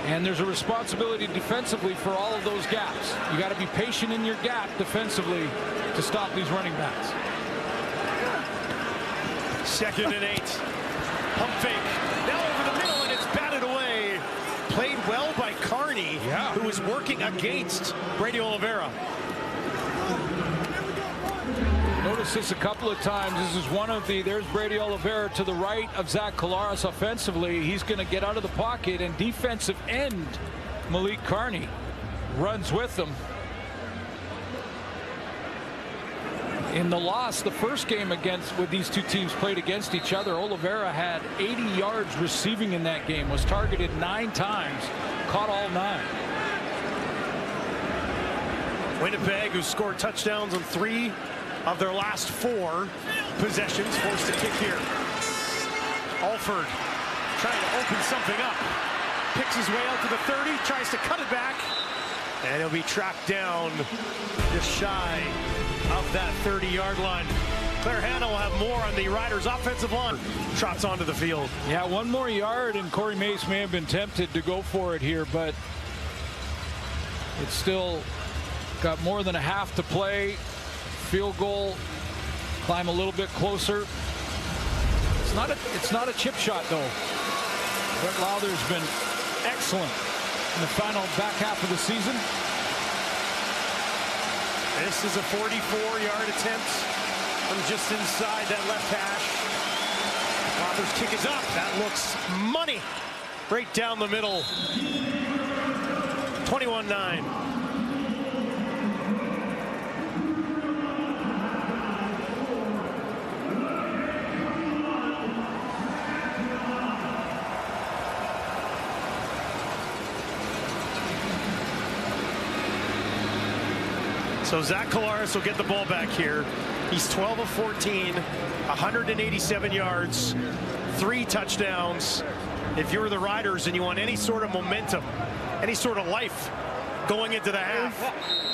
And there's a responsibility defensively for all of those gaps. You got to be patient in your gap defensively to stop these running backs. 2nd and 8. Pump fake. Now over the middle, and it's batted away. Played well by Carney, who was working against Brady Oliveira. Notice this a couple of times. This is one of the, there's Brady Oliveira to the right of Zach Collaros offensively. He's going to get out of the pocket, and defensive end Malik Carney runs with them. In the loss, the first game with these two teams played against each other, Oliveira had 80 yards receiving in that game, was targeted 9 times, caught all 9. Winnipeg, who scored touchdowns on 3 of their last 4 possessions, forced to kick here. Alford trying to open something up. Picks his way out to the 30, tries to cut it back, and he'll be tracked down just shy of that 30-yard line. Claire Hanna will have more on the Riders' offensive line. Trots onto the field. Yeah, 1 more yard, and Corey Mace may have been tempted to go for it here, but it's still got more than a half to play. Field goal, climb a little bit closer. It's not a chip shot though. Brett Lowther's been excellent in the final back half of the season. This is a 44-yard attempt from just inside that left hash. Lowther's kick is up. That looks money. Right down the middle. 21-9. So Zach Collaros will get the ball back here. He's 12 of 14, 187 yards, 3 touchdowns. If you're the Riders and you want any sort of momentum, any sort of life going into the half,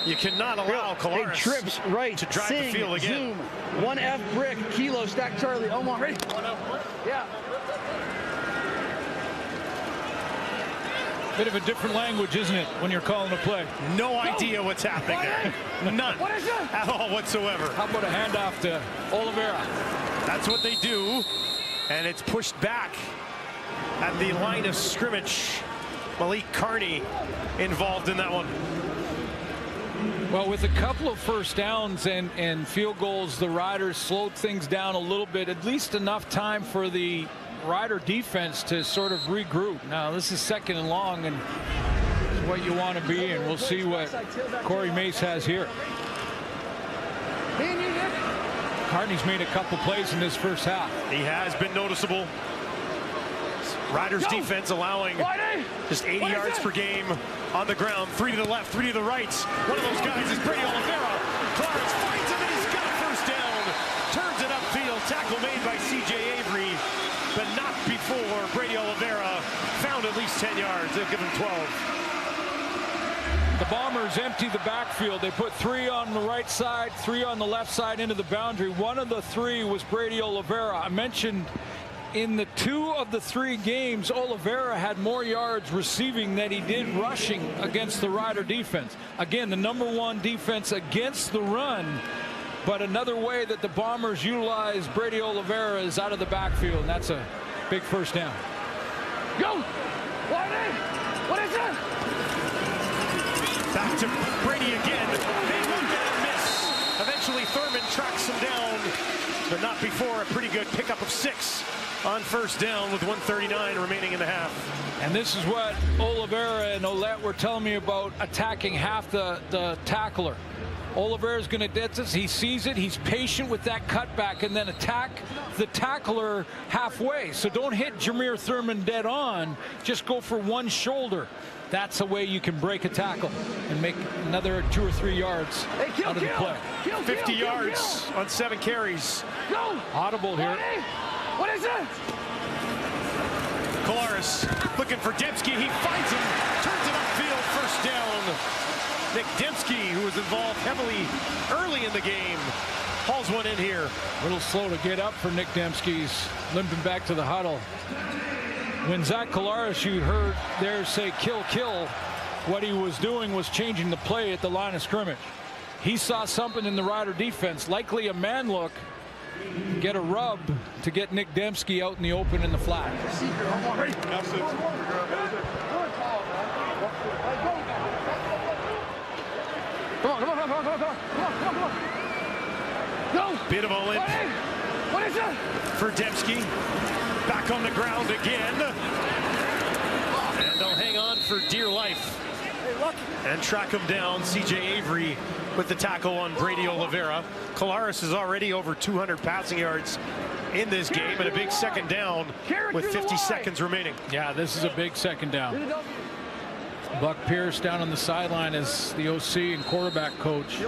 you cannot allow Collaros trips right to drive the field again. Zoom, 1F brick, kilo, stack Charlie, Omar, ready? 1F brick? Yeah. Bit of a different language, isn't it, when you're calling a play? No idea what's happening there. None at all whatsoever. How about a handoff to Oliveira? That's what they do, and it's pushed back at the line of scrimmage. Malik Carney involved in that one. Well, with a couple of first downs and field goals, the Riders slowed things down a little bit, at least enough time for the Rider defense to sort of regroup. Now this is 2nd and long, and it's what you want to be, and we'll see what Corey Mace has here. Carney's made a couple plays in this first half. He has been noticeable. Riders defense allowing just 80 yards per game on the ground. 3 to the left, 3 to the right. One of those guys is Brady Oliveira. Clarence finds him, and he's got a first down. Turns it upfield. Tackle made by C.J. Avery, but not before Brady Oliveira found at least 10 yards. They'll give him 12. The Bombers empty the backfield. They put 3 on the right side, 3 on the left side into the boundary. One of the 3 was Brady Oliveira. I mentioned in the 2 of the 3 games, Oliveira had more yards receiving than he did rushing against the Rider defense. Again, the #1 defense against the run. But another way that the Bombers utilize Brady Oliveira is out of the backfield, and that's a big first down. Go! What is that? Back to Brady again. They look and miss. Eventually Thurman tracks him down, but not before a pretty good pickup of 6 on first down with 1:39 remaining in the half. And this is what Oliveira and Olette were telling me about attacking half the tackler. Oliveira's going to get this. He sees it. He's patient with that cutback and then attack the tackler halfway. So don't hit Jameer Thurman dead on. Just go for one shoulder. That's a way you can break a tackle and make another 2 or 3 yards out of the play. 50 yards on 7 carries. Audible here. What is it? Collaros looking for Dembski. He finds him. Turns it upfield. First down. Nick Dembski, who was involved heavily early in the game, hauls one in here. A little slow to get up for Nick Dembski. He's limping back to the huddle. When Zach Collaros, you heard there say kill, kill, what he was doing was changing the play at the line of scrimmage. He saw something in the Rider defense, likely a man look, get a rub to get Nick Dembski out in the open in the flat. Go! Bit of a limp. What is it? For Dembski. Back on the ground again. And they'll hang on for dear life. And track him down. C.J. Avery with the tackle on Brady Oliveira. Collaros is already over 200 passing yards in this game, and a big second down with 50 seconds remaining. Yeah, this is a big second down. Buck Pierce down on the sideline as the OC and quarterback coach.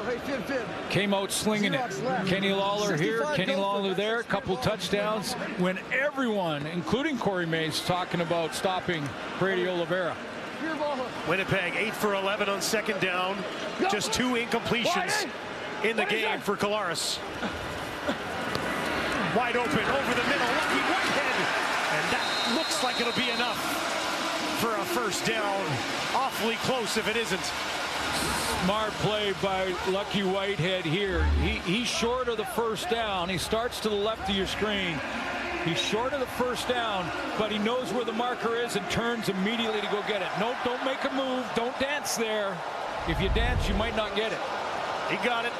Came out slinging it. Kenny Lawler here, Kenny Lawler there, a couple touchdowns when everyone, including Corey Mace, talking about stopping Brady Oliveira. Winnipeg 8 for 11 on second down. Just 2 incompletions in the game for Collaros. Wide open over the middle, Lucky Whitehead, and that looks like it'll be enough for a first down. Awfully close if it isn't. Smart play by Lucky Whitehead here. He's short of the first down. He starts to the left of your screen. He's short of the first down, but he knows where the marker is and turns immediately to go get it. Nope, don't make a move. Don't dance there. If you dance, you might not get it. He got it.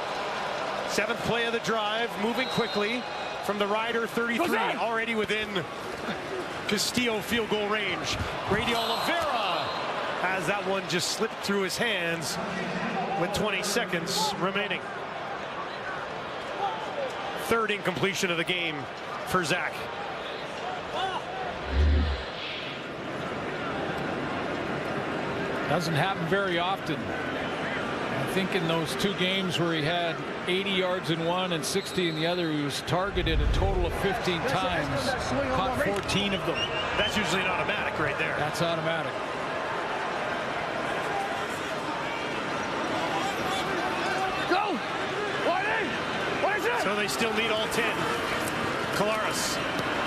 7th play of the drive, moving quickly from the Rider 33, already within Castillo field goal range. Brady Oliveira as that one just slipped through his hands with 20 seconds remaining. Third incompletion of the game for Zach. Doesn't happen very often. I think in those 2 games where he had 80 yards in one and 60 in the other, he was targeted a total of 15 times, caught 14 of them. That's usually an automatic right there. That's automatic. Go! What is it? So they still need all 10. Kolaris,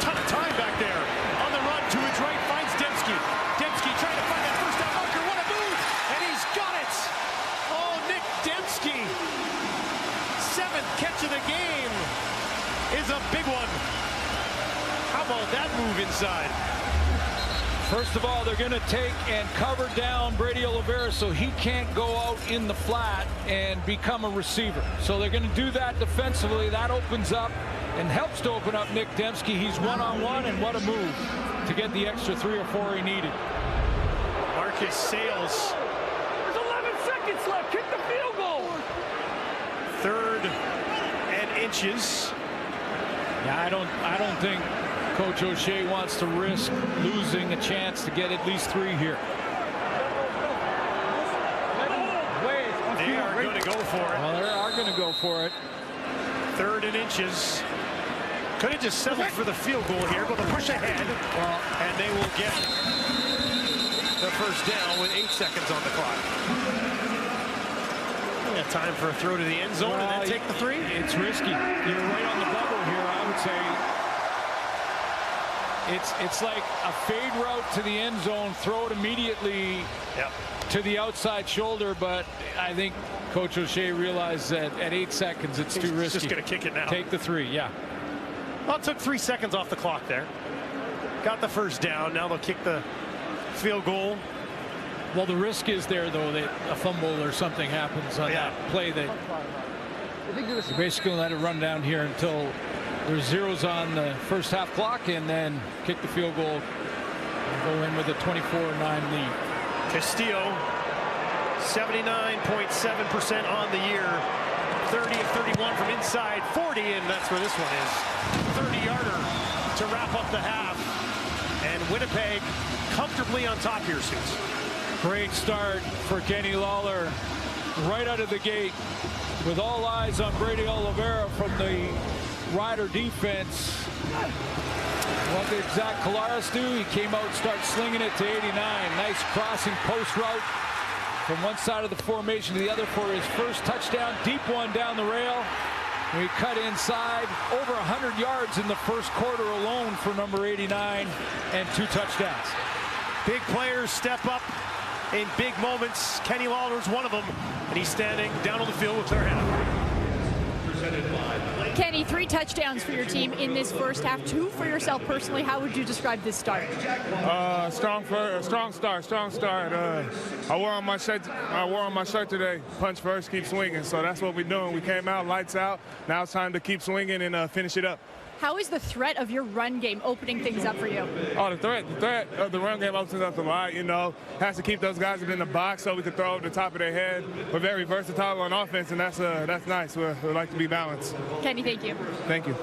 ton of time back there. On the run to his right, finds Dembski. Dembski trying to find that first down marker. What a move! And he's got it! Oh, Nick Dembski. 7th catch of the game is a big one. How about that move inside? First of all, they're going to take and cover down Brady Oliveira so he can't go out in the flat and become a receiver. So they're going to do that defensively. That opens up and helps to open up Nick Dembski. He's one-on-one, and what a move to get the extra 3 or 4 he needed. Marcus Sales. There's 11 seconds left. Kick the field goal. 3rd and inches. Yeah, I don't think Coach O'Shea wants to risk losing a chance to get at least 3 here. They are going to go for it. Well, they are going to go for it. 3rd and inches. Could have just settled for the field goal here, but they'll push ahead, and they will get the first down with 8 seconds on the clock. We got time for a throw to the end zone and then take the 3. It's risky. You're right on the bubble here, I would say. It's like a fade route to the end zone, throw it immediately to the outside shoulder, but I think Coach O'Shea realized that at 8 seconds it's too risky. Just going to kick it now. Take the 3, yeah. Well, it took 3 seconds off the clock there. Got the first down. Now they'll kick the field goal. Well, the risk is there, though, that a fumble or something happens on that play that you basically let it run down here until there's zeros on the first half clock, and then kick the field goal and go in with a 24-9 lead. Castillo, 79.7% on the year. 30 of 31 from inside, 40, and that's where this one is. 30-yarder to wrap up the half. And Winnipeg comfortably on top here, Suits. Great start for Kenny Lawler right out of the gate with all eyes on Brady Oliveira from the Rider defense. What did Zach Kolaris do? He came out and started slinging it to 89. Nice crossing post route from one side of the formation to the other for his first touchdown. Deep one down the rail. We cut inside. Over 100 yards in the first quarter alone for number 89 and 2 touchdowns. Big players step up in big moments. Kenny Lawler's one of them, and he's standing down on the field with their hand. Kenny, 3 touchdowns for your team in this first half, 2 for yourself personally. How would you describe this start? Strong start. I wore on my shirt today. Punch first, keep swinging. So that's what we're doing. We came out, lights out. Now it's time to keep swinging and finish it up. How is the threat of your run game opening things up for you? Oh, the threat of the run game opens up a lot, you know. Has to keep those guys in the box so we can throw over the top of their head. We're very versatile on offense, and that's nice. We like to be balanced. Kenny, thank you. Thank you.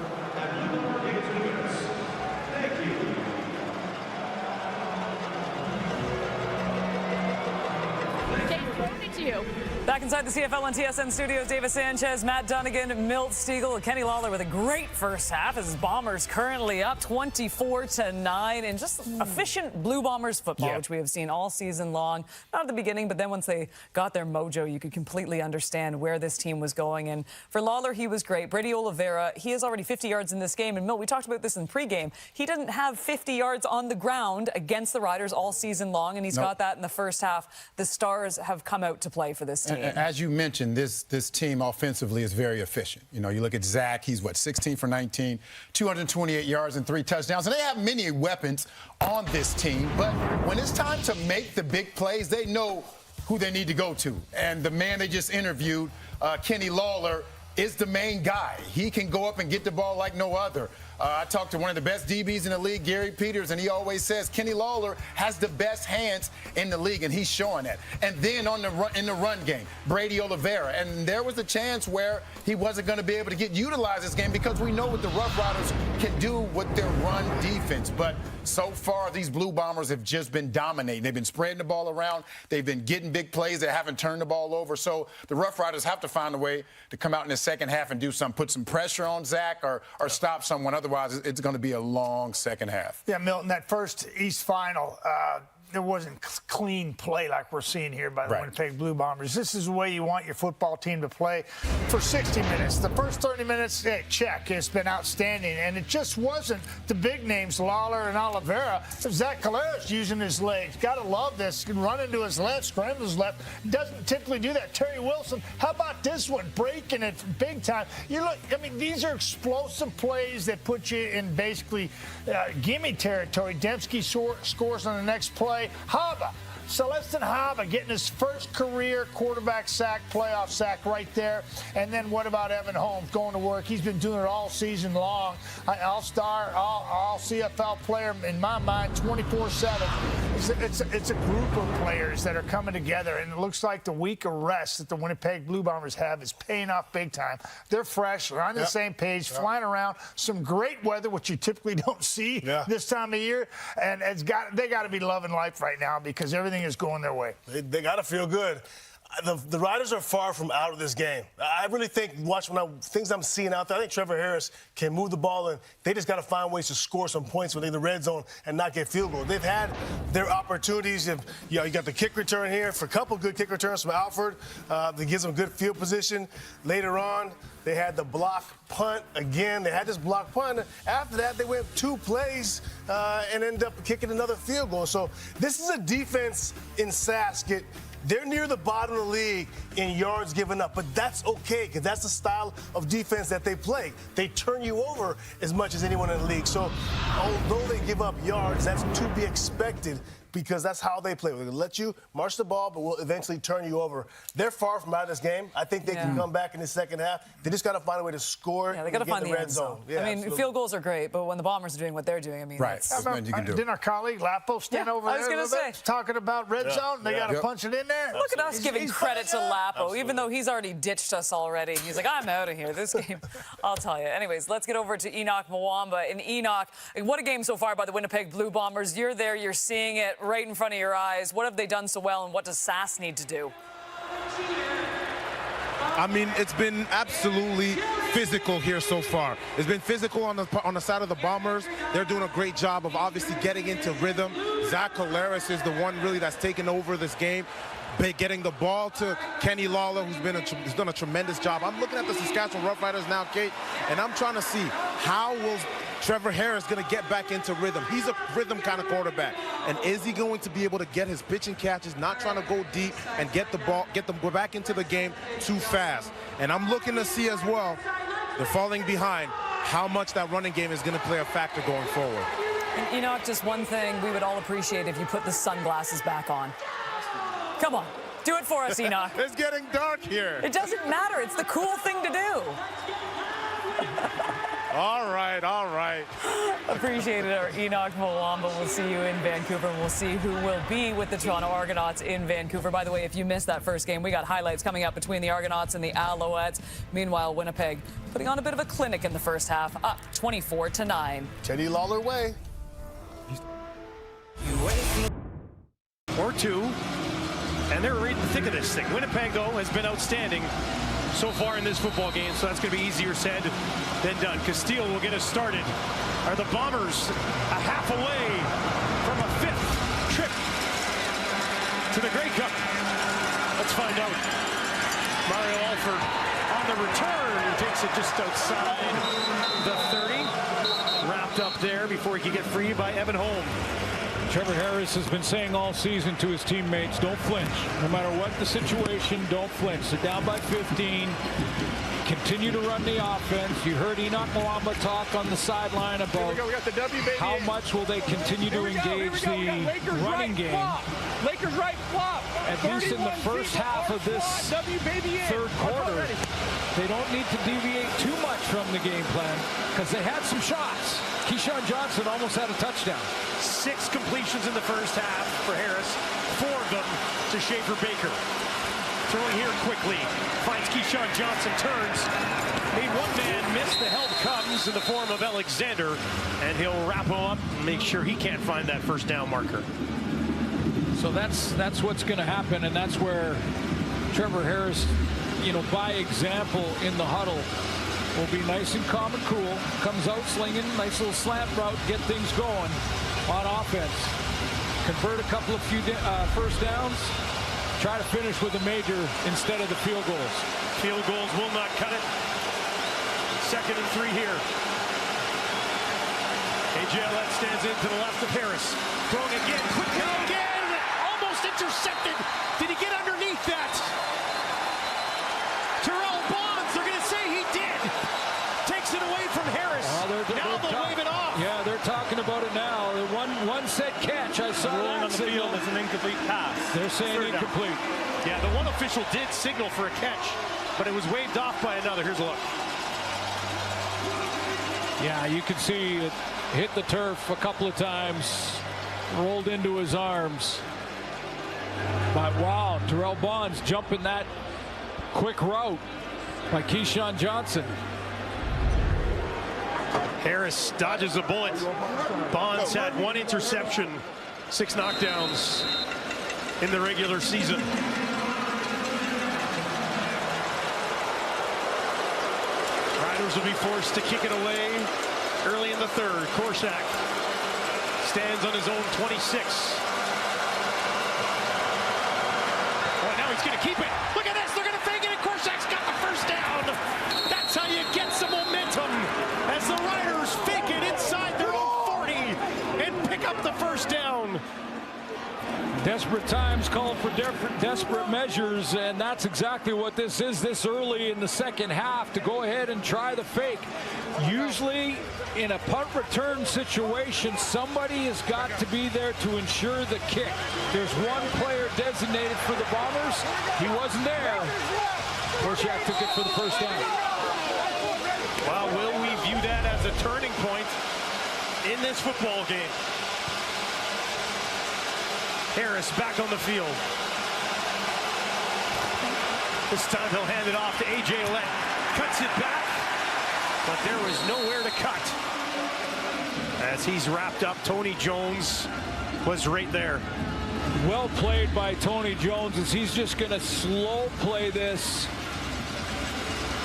Back inside the CFL and TSN studios, David Sanchez, Matt Dunnigan, Milt Stiegel, and Kenny Lawler with a great first half as Bombers currently up 24-9 in just efficient Blue Bombers football, which we have seen all season long. Not at the beginning, but then once they got their mojo, you could completely understand where this team was going. And for Lawler, he was great. Brady Oliveira, he has already 50 yards in this game. And Milt, we talked about this in pregame. He didn't have 50 yards on the ground against the Riders all season long, and he's got that in the first half. The Stars have come out to play for this team. As you mentioned, this team offensively is very efficient. You know, you look at Zach, he's 16 for 19, 228 yards and 3 touchdowns. And they have many weapons on this team, but when it's time to make the big plays, they know who they need to go to. And the man they just interviewed, Kenny Lawler, is the main guy. He can go up and get the ball like no other. I talked to one of the best DBs in the league, Gary Peters, and he always says Kenny Lawler has the best hands in the league, and he's showing that. And then in the run game, Brady Oliveira. And there was a chance where he wasn't going to be able to get utilized this game because we know what the Roughriders can do with their run defense. But so far, these Blue Bombers have just been dominating. They've been spreading the ball around. They've been getting big plays. They haven't turned the ball over. So the Roughriders have to find a way to come out in the second half and do something, put some pressure on Zach or stop someone. Otherwise, it's going to be a long second half. Yeah, Milton, that first East final, there wasn't clean play like we're seeing here by the Winnipeg Blue Bombers. This is the way you want your football team to play for 60 minutes. The first 30 minutes, hey, check. It's been outstanding. And it just wasn't the big names, Lawler and Oliveira. Zach Collaros using his legs. Got to love this. Can run into his left, scramble his left. Doesn't typically do that. Terry Wilson, how about this one? Breaking it big time. You look, I mean, these are explosive plays that put you in basically gimme territory. Dembski scores on the next play. Haba, Celestin Haba getting his first career quarterback sack, playoff sack right there. And then what about Evan Holmes going to work? He's been doing it all season long. All-star, all CFL player in my mind, 24/7. It's a group of players that are coming together, and it looks like the week of rest that the Winnipeg Blue Bombers have is paying off big time. They're fresh, they're on the same page, flying around. Some great weather, which you typically don't see this time of year. And they got to be loving life right now because everything is going their way. They got to feel good. The Riders are far from out of this game. I really think, things I'm seeing out there, I think Trevor Harris can move the ball, and they just got to find ways to score some points within the red zone and not get field goals. They've had their opportunities. You got the kick return here for a couple good kick returns from Alford that gives them good field position. Later on, they had the block punt again. They had this block punt. After that, they went 2 plays and ended up kicking another field goal. So this is a defense in Saskatchewan. They're near the bottom of the league in yards given up, but that's okay because that's the style of defense that they play. They turn you over as much as anyone in the league. So although they give up yards, that's to be expected because that's how they play. They'll let you march the ball, but will eventually turn you over. They're far from out of this game. I think they can come back in the second half. They just got to find a way to score. Yeah, they got to find the red zone. Yeah, I mean, absolutely. field goals are great, but when the Bombers are doing what they're doing, I mean, that's you can do. Didn't our colleague Lapo stand over there? I was going to say, talking about red zone. They got to punch it in there. Look at us giving credit to Lapo, even though he's already ditched us already. He's like, I'm out of here. This game, I'll tell you. Anyways, let's get over to Enoch Mwamba. And Enoch, what a game so far by the Winnipeg Blue Bombers. You're there, you're seeing it right in front of your eyes. What have they done so well, and what does Sass need to do? I mean, it's been absolutely physical here so far. It's been physical on the side of the Bombers. They're doing a great job of obviously getting into rhythm. Zach Collaros is the one really that's taken over this game, getting the ball to Kenny Lawler, who's done a tremendous job. I'm looking at the Saskatchewan Roughriders now, Kate, and I'm trying to see how will Trevor Harris going to get back into rhythm. He's a rhythm kind of quarterback. And is he going to be able to get his pitch and catches, not trying to go deep and get them go back into the game too fast? And I'm looking to see as well, they're falling behind, how much that running game is going to play a factor going forward. And Enoch, just one thing we would all appreciate if you put the sunglasses back on. Come on, do it for us, Enoch. It's getting dark here. It doesn't matter. It's the cool thing to do. All right, all right. Appreciate it, our Enoch Mwamba. We'll see you in Vancouver, and we'll see who will be with the Toronto Argonauts in Vancouver. By the way, if you missed that first game, we got highlights coming up between the Argonauts and the Alouettes. Meanwhile, Winnipeg putting on a bit of a clinic in the first half, up 24-9. Kenny Lawler way. Or 2, and they're right in the thick of this thing. Winnipeg, though, has been outstanding so far in this football game, so that's going to be easier said than done. Castile will get us started. Are the Bombers a half away from a 5th trip to the Grey Cup? Let's find out. Mario Alford on the return. He takes it just outside the 30. Wrapped up there before he can get free by Evan Holmes. Trevor Harris has been saying all season to his teammates, don't flinch. No matter what the situation, don't flinch. They're down by 15. Continue to run the offense. You heard Enoch Mwamba talk on the sideline about how much will they continue to engage the running game. Lakers right flop. At least in the first half of this third quarter, they don't need to deviate too much from the game plan because they had some shots. Keyshawn Johnson almost had a touchdown. 6 completions in the first half for Harris, 4 of them to Schaefer Baker. Throwing here quickly, finds Keyshawn Johnson, turns, made one man miss. The help comes in the form of Alexander, and he'll wrap him up and make sure he can't find that first down marker. So that's what's going to happen, and that's where Trevor Harris, you know, by example in the huddle, will be nice and calm and cool. Comes out slinging, nice little slant route, get things going on offense. Convert a couple of first downs. Try to finish with a major instead of the field goals. Field goals will not cut it. 2nd and 3 here. A.J. Ouellette stands in to the left of Harris. Throwing again, quickly again, almost intercepted. Did he get underneath that? Terrell Bonds, they're going to say he did. Takes it away from Harris. Now they'll wave it off. Yeah, they're talking about it now. One set catch. I saw that on the field as an incomplete pass. They're saying incomplete. Yeah, the one official did signal for a catch, but it was waved off by another. Here's a look. Yeah, you can see it hit the turf a couple of times, rolled into his arms. But wow, Terrell Bonds jumping that quick route by Keyshawn Johnson. Harris dodges a bullet. Bonds had 1 interception, 6 knockdowns in the regular season. Riders will be forced to kick it away early in the 3rd. Korsak stands on his own 26. Oh, now he's going to keep it. Look at this. They're going to fake it, and Korsak's got the first down. That's how you get some momentum as the Riders fake it inside their own 40 and pick up the first down. Desperate times call for desperate measures, and that's exactly what this is this early in the second half, to go ahead and try the fake. Usually in a punt return situation, somebody has got to be there to ensure the kick. There's one player designated for the Bombers. He wasn't there. Korsak took it for the first down. Well, will we view that as a turning point in this football game? Harris back on the field. This time he'll hand it off to A.J. Ouellette. Cuts it back, but there was nowhere to cut. As he's wrapped up, Tony Jones was right there. Well played by Tony Jones, as he's just going to slow play this.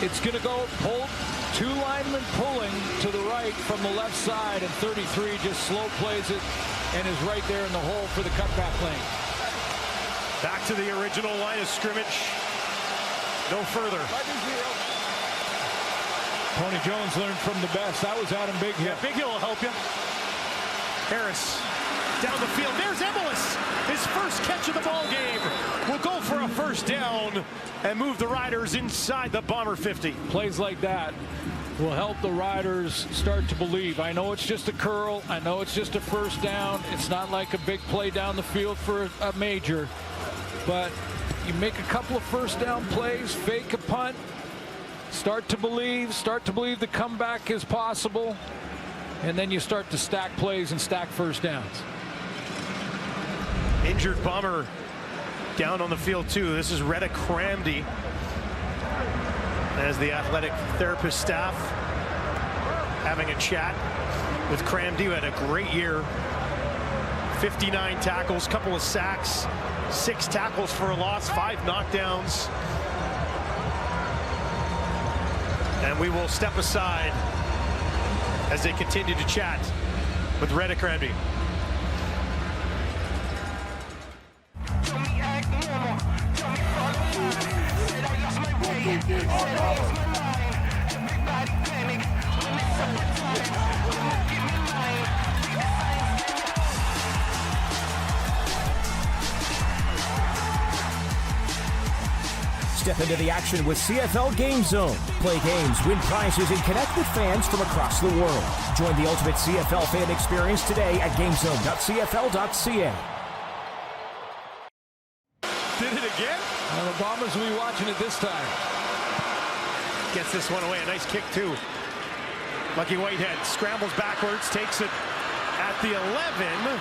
It's going to go pull, 2 linemen pulling to the right from the left side, and 33 just slow plays it and is right there in the hole for the cutback lane. Back to the original line of scrimmage. No further. Tony Jones learned from the best. That was Adam Big Hill. Yeah, Big Hill will help you. Harris down the field. There's Emelis. His first catch of the ball game. Will go for a first down and move the Riders inside the Bomber 50. Plays like that will help the Riders start to believe. I know it's just a curl. I know it's just a first down. It's not like a big play down the field for a major. But you make a couple of first down plays, fake a punt, start to believe the comeback is possible, and then you start to stack plays and stack first downs. Injured Bomber down on the field too. This is Retta Cramdy as the athletic therapist staff having a chat with Cramdy, who had a great year. 59 tackles, couple of sacks, 6 tackles for a loss, 5 knockdowns. And we will step aside as they continue to chat with Retta Cramdy. Step into the action with CFL Game Zone. Play games, win prizes, and connect with fans from across the world. Join the ultimate CFL fan experience today at gamezone.cfl.ca. Did it again? Well, the Bombers will be watching it this time. Gets this one away. A nice kick, too. Lucky Whitehead scrambles backwards, takes it at the 11.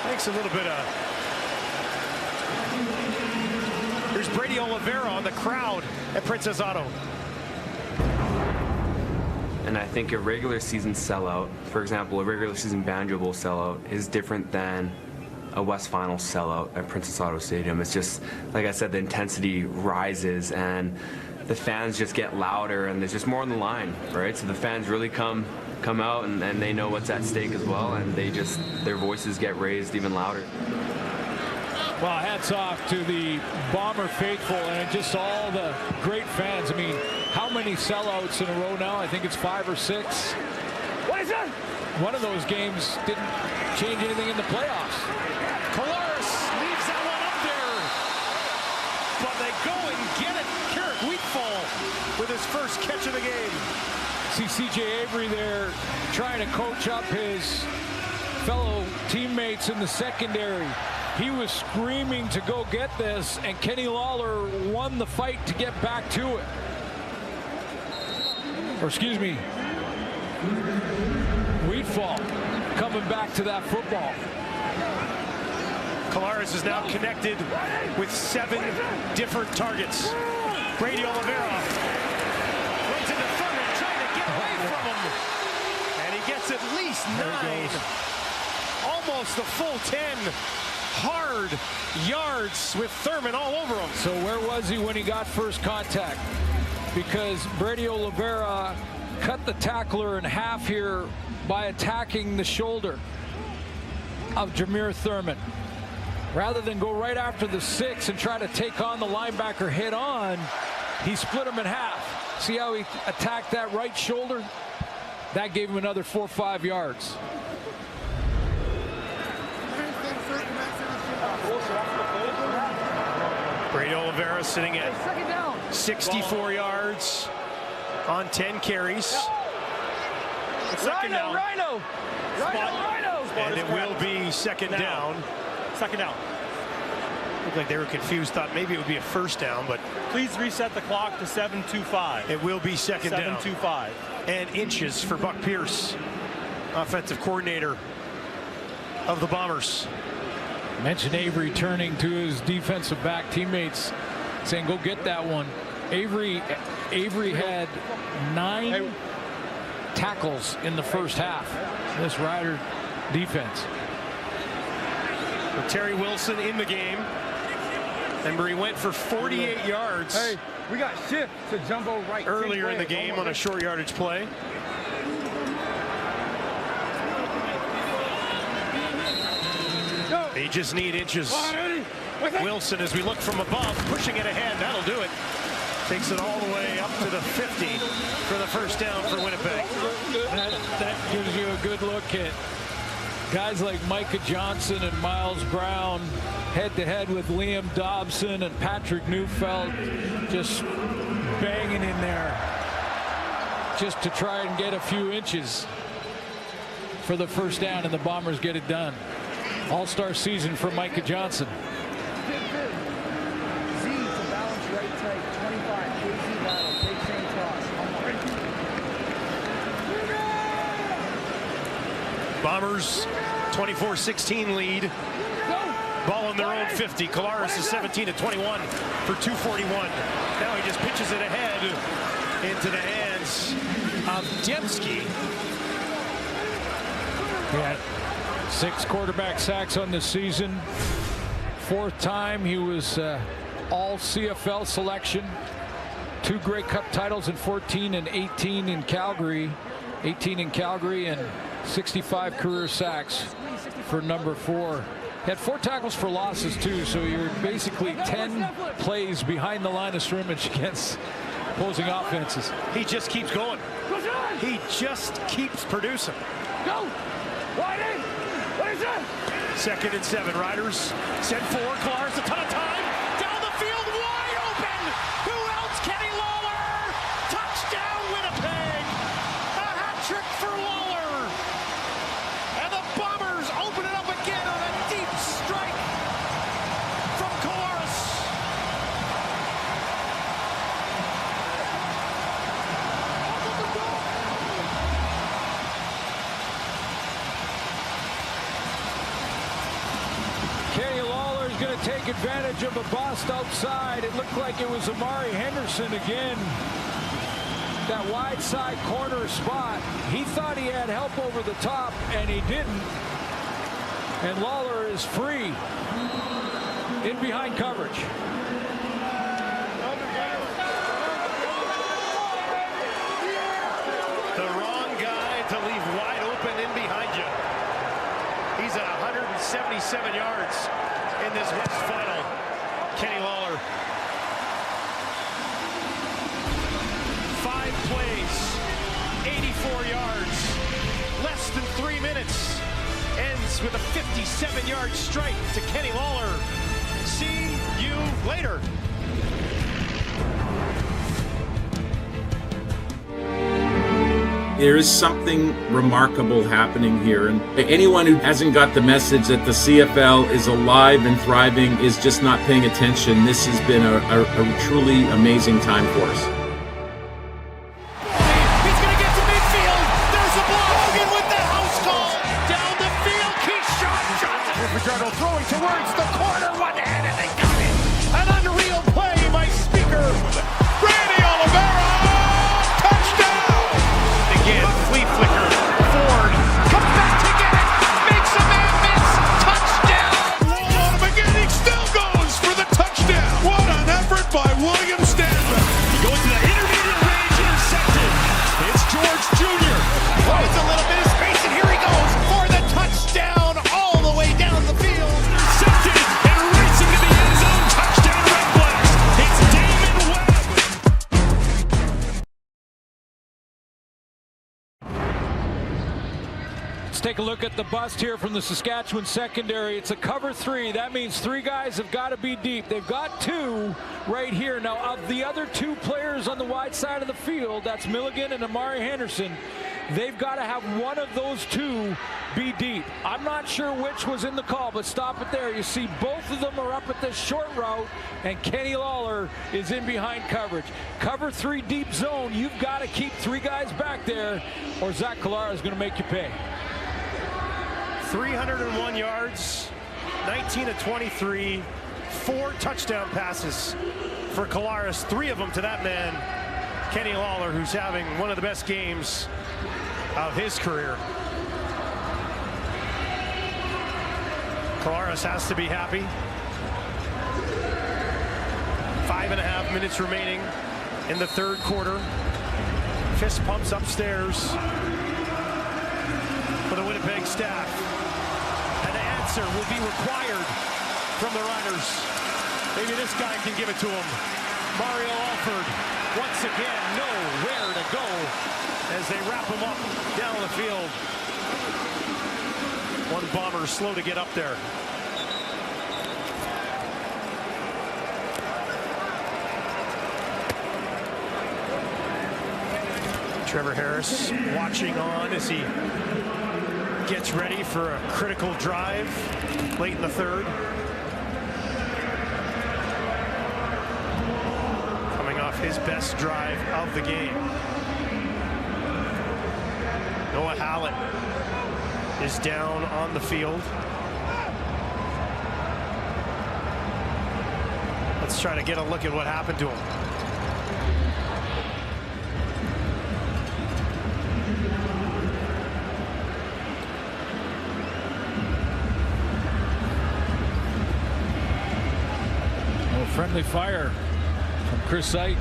Makes a little bit of... Here's Brady Oliveira on the crowd at Princess Auto. And I think a regular season sellout, for example, a regular season Banjo Bowl sellout, is different than a West Finals sellout at Princess Auto Stadium. It's just, like I said, the intensity rises and the fans just get louder and there's just more on the line, right? So the fans really come out and they know what's at stake as well, and their voices get raised even louder. Well, hats off to the Bomber faithful and just all the great fans. I mean, how many sellouts in a row now? I think it's 5 or 6. What is that? One of those games didn't change anything in the playoffs. Colares leaves that one up there. But they go and get it. Carrick Wheatfall with his first catch of the game. See C.J. Avery there trying to coach up his fellow teammates in the secondary. He was screaming to go get this, and Kenny Lawler won the fight to get back to it. Or excuse me, Wheatfall coming back to that football. Colares is now connected with 7 different targets. Brady Oliveira runs into Thurman trying to get away from him. And he gets at least 9. Almost the full 10. Hard yards with Thurman all over him. So where was he when he got first contact? Because Brady Oliveira cut the tackler in half here by attacking the shoulder of Jameer Thurman. Rather than go right after the 6 and try to take on the linebacker head on, he split him in half. See how he attacked that right shoulder? That gave him another 4 or 5 yards. Brady Oliveira sitting at 64 yards on 10 carries. Second down. Rhino! And it will be second down. Second down. Looked like they were confused, thought maybe it would be a first down, but Please reset the clock to 7:25. it will be second down. 7:25. And inches for Buck Pierce, offensive coordinator of the Bombers. Mentioned Avery turning to his defensive back teammates saying, go get that one. Avery had 9 tackles in the first half. This Rider defense. With Terry Wilson in the game. Remember, he went for 48 yards. Hey, we got shift to jumbo right. Earlier in the game on a short yardage play. They just need inches. Wilson, as we look from above, pushing it ahead. That'll do it. Takes it all the way up to the 50 for the first down for Winnipeg. That gives you a good look at guys like Micah Johnson and Miles Brown head-to-head with Liam Dobson and Patrick Neufeld, just banging in there just to try and get a few inches for the first down, and the Bombers get it done. All-star season for Micah Johnson. Z to balance right tight, 25, KZ battle, big chain toss. Bombers 24-16 lead. Ball on their own 50. Colares is 17 at 21 for 241. Now he just pitches it ahead into the hands of Dembski. Yeah, 6 quarterback sacks on the season. 4th time he was all CFL selection. 2 Grey Cup titles in 14 and 18 in Calgary. 18 in Calgary and 65 career sacks for number 4. He had 4 tackles for losses too, so you're basically 10 plays behind the line of scrimmage against opposing offenses. He just keeps going. He just keeps producing. Go! Wide in! What is that? 2nd and 7. Riders send 4. Colares a ton of time. Down the field, wide open! Who else? Kenny Lawler! Touchdown, Winnipeg! A hat trick for Lawler! And the Bombers open it up again on a deep strike from Collaros. Kenny Lawler is going to take advantage of a bust outside. It looked like it was Amari Henderson again. That wide side corner spot. He thought he had help over the top, and he didn't. And Lawler is free in behind coverage. The wrong guy to leave wide open in behind you. He's at 177 yards in this West final. Kenny Lawler. 5 plays, 84 yards, less than 3 minutes. Ends with a 57-yard strike to Kenny Lawler. See you later. There is something remarkable happening here, and anyone who hasn't got the message that the CFL is alive and thriving is just not paying attention. This has been a truly amazing time for us. He's going to get to midfield. There's a block. Hogan with the house call. Down the field. Keyshawn Johnson. Ricardo throwing towards the corner. One-handed. They got it. An unreal play by Speaker. Randy Oliveira. Flea flicker, Ford comes back to get it, makes a man miss, touchdown! Lawler McGinty still goes for the touchdown. What an effort by William Stanton. He goes to the intermediate range, intercepted. It's George Jr. Finds a little bit of space, and here he goes for the touchdown all the way down the field. Intercepted and racing to the end zone. Touchdown, Red Blacks. It's Damon Webb. Let's take a look at the bust here from the Saskatchewan secondary. It's a cover 3. That means 3 guys have got to be deep. They've got 2 right here. Now, of the other 2 players on the wide side of the field, that's Milligan and Amari Henderson, they've got to have one of those 2 be deep. I'm not sure which was in the call, but stop it there. You see both of them are up at this short route, and Kenny Lawler is in behind coverage. Cover 3 deep zone. You've got to keep 3 guys back there, or Zach Collaros is going to make you pay. 301 yards, 19 of 23, 4 touchdown passes for Collaros, 3 of them to that man, Kenny Lawler, who's having one of the best games of his career. Collaros has to be happy. 5.5 minutes remaining in the third quarter. Fist pumps upstairs for the Winnipeg staff. An answer will be required from the Riders. Maybe this guy can give it to him. Mario Alford, once again, nowhere to go as they wrap him up down the field. One Bomber slow to get up there. Trevor Harris watching on as he gets ready for a critical drive late in the third. Coming off his best drive of the game. Noah Hallett is down on the field. Let's try to get a look at what happened to him. Friendly fire from Chris Ike.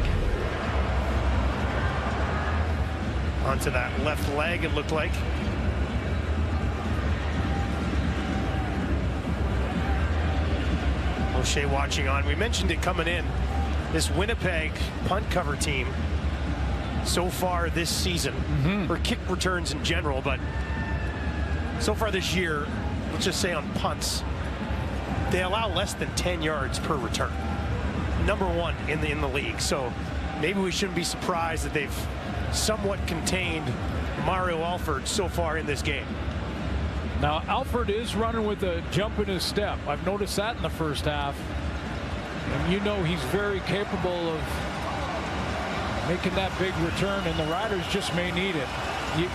Onto that left leg, it looked like. O'Shea watching on. We mentioned it coming in. This Winnipeg punt cover team so far this season, or kick returns in general, but so far this year, let's just say on punts, they allow less than 10 yards per return. #1 in the league. So maybe we shouldn't be surprised that they've somewhat contained Mario Alford so far in this game. Now, Alford is running with a jump in his step. I've noticed that in the first half. And you know he's very capable of making that big return, and the Riders just may need it.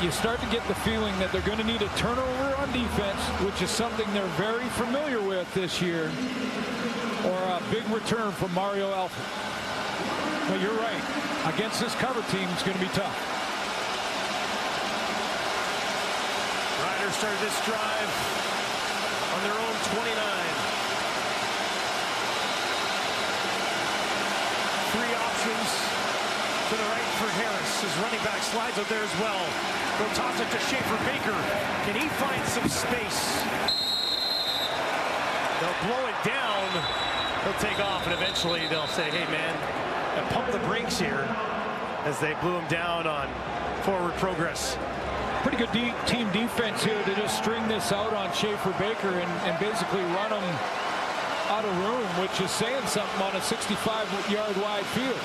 You start to get the feeling that they're going to need a turnover on defense, which is something they're very familiar with this year, or a big return from Mario Alford. But you're right. Against this cover team, it's going to be tough. Riders started this drive on their own 29. 3 options to the right for Harris. His running back slides out there as well. They'll toss it to Schaefer Baker. Can he find some space? They'll blow it down. He'll take off, and eventually they'll say, hey, man, and pump the brakes here as they blew him down on forward progress. Pretty good team defense here to just string this out on Schaefer Baker and basically run him out of room, which is saying something on a 65-yard wide field.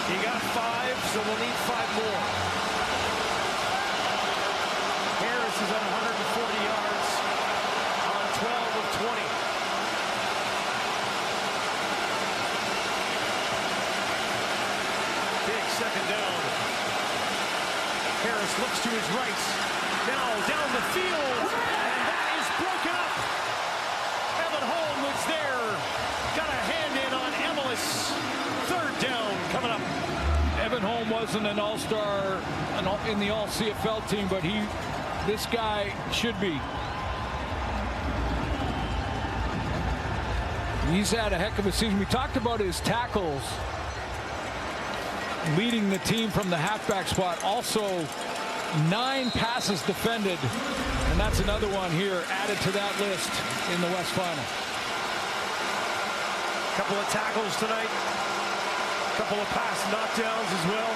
He got 5, so we'll need 5 more. Harris is at 140 yards on 12 of 20. Big second down. Harris looks to his right. Now down the field, and that is broken up. Evan Holm was there. Got a hand in on Emelis. 3rd down coming up. Evan Holm wasn't an all-star in the all-CFL team, but this guy should be. He's had a heck of a season. We talked about his tackles leading the team from the halfback spot. Also 9 passes defended, and that's another one here added to that list in the West Final. Couple of tackles tonight. Couple of pass knockdowns as well.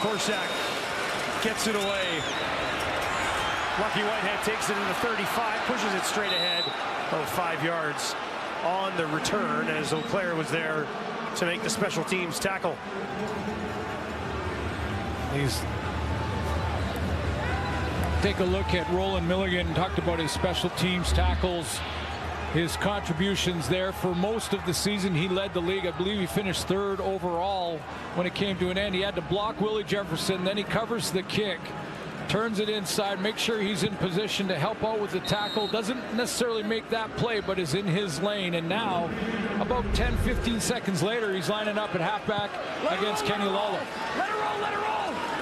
Korsak gets it away. Lucky Whitehead takes it into 35, pushes it straight ahead. 5 yards on the return as Eau Claire was there to make the special teams tackle. Take a look at Roland Milligan. Talked about his special teams tackles, his contributions there. For most of the season, he led the league. I believe he finished 3rd overall when it came to an end. He had to block Willie Jefferson, then he covers the kick, turns it inside, makes sure he's in position to help out with the tackle. Doesn't necessarily make that play, but is in his lane. And now, about 10-15 seconds later, he's lining up at halfback against Kenny Lawler. Let it roll, let it roll!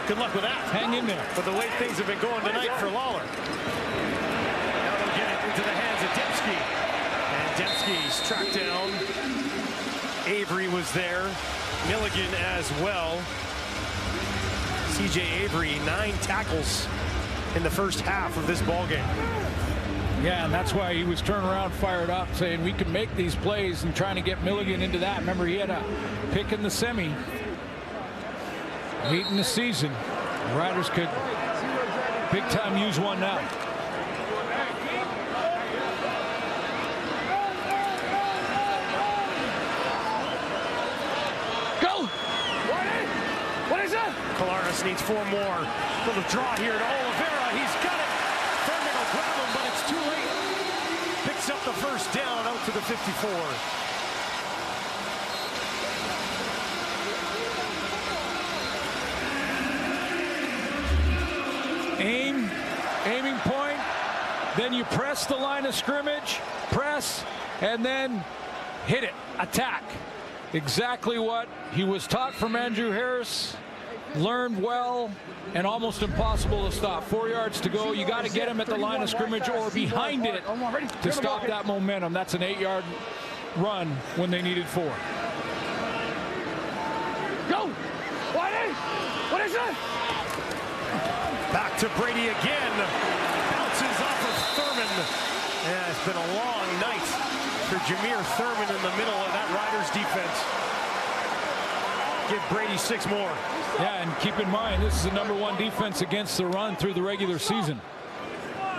Good luck with that. Hang in there. But the way things have been going tonight for Lawler. Now they'll get it into the hands of Dembski. And Dembski's tracked down. Avery was there. Milligan as well. CJ Avery, 9 tackles in the first half of this ballgame. Yeah, and that's why he was turning around, fired up, saying we can make these plays and trying to get Milligan into that. Remember, he had a pick in the semi late in the season. The Riders could big time use one now. Go! What is that? Collaros needs 4 more. Little draw here to Oliveira. He's got it. Thurman will grab him, but it's too late. Picks up the first down out to the 54. Aiming point, then you press the line of scrimmage, press, and then hit it, attack. Exactly what he was taught from Andrew Harris, learned well, and almost impossible to stop. 4 yards to go. You got to get him at the line of scrimmage or behind it to stop that momentum. That's an 8-yard run when they needed 4. Go! What is that? Back to Brady again. Bounces off of Thurman. Yeah, it's been a long night for Jameer Thurman in the middle of that Riders defense. Give Brady 6 more. Yeah, and keep in mind, this is the #1 defense against the run through the regular season.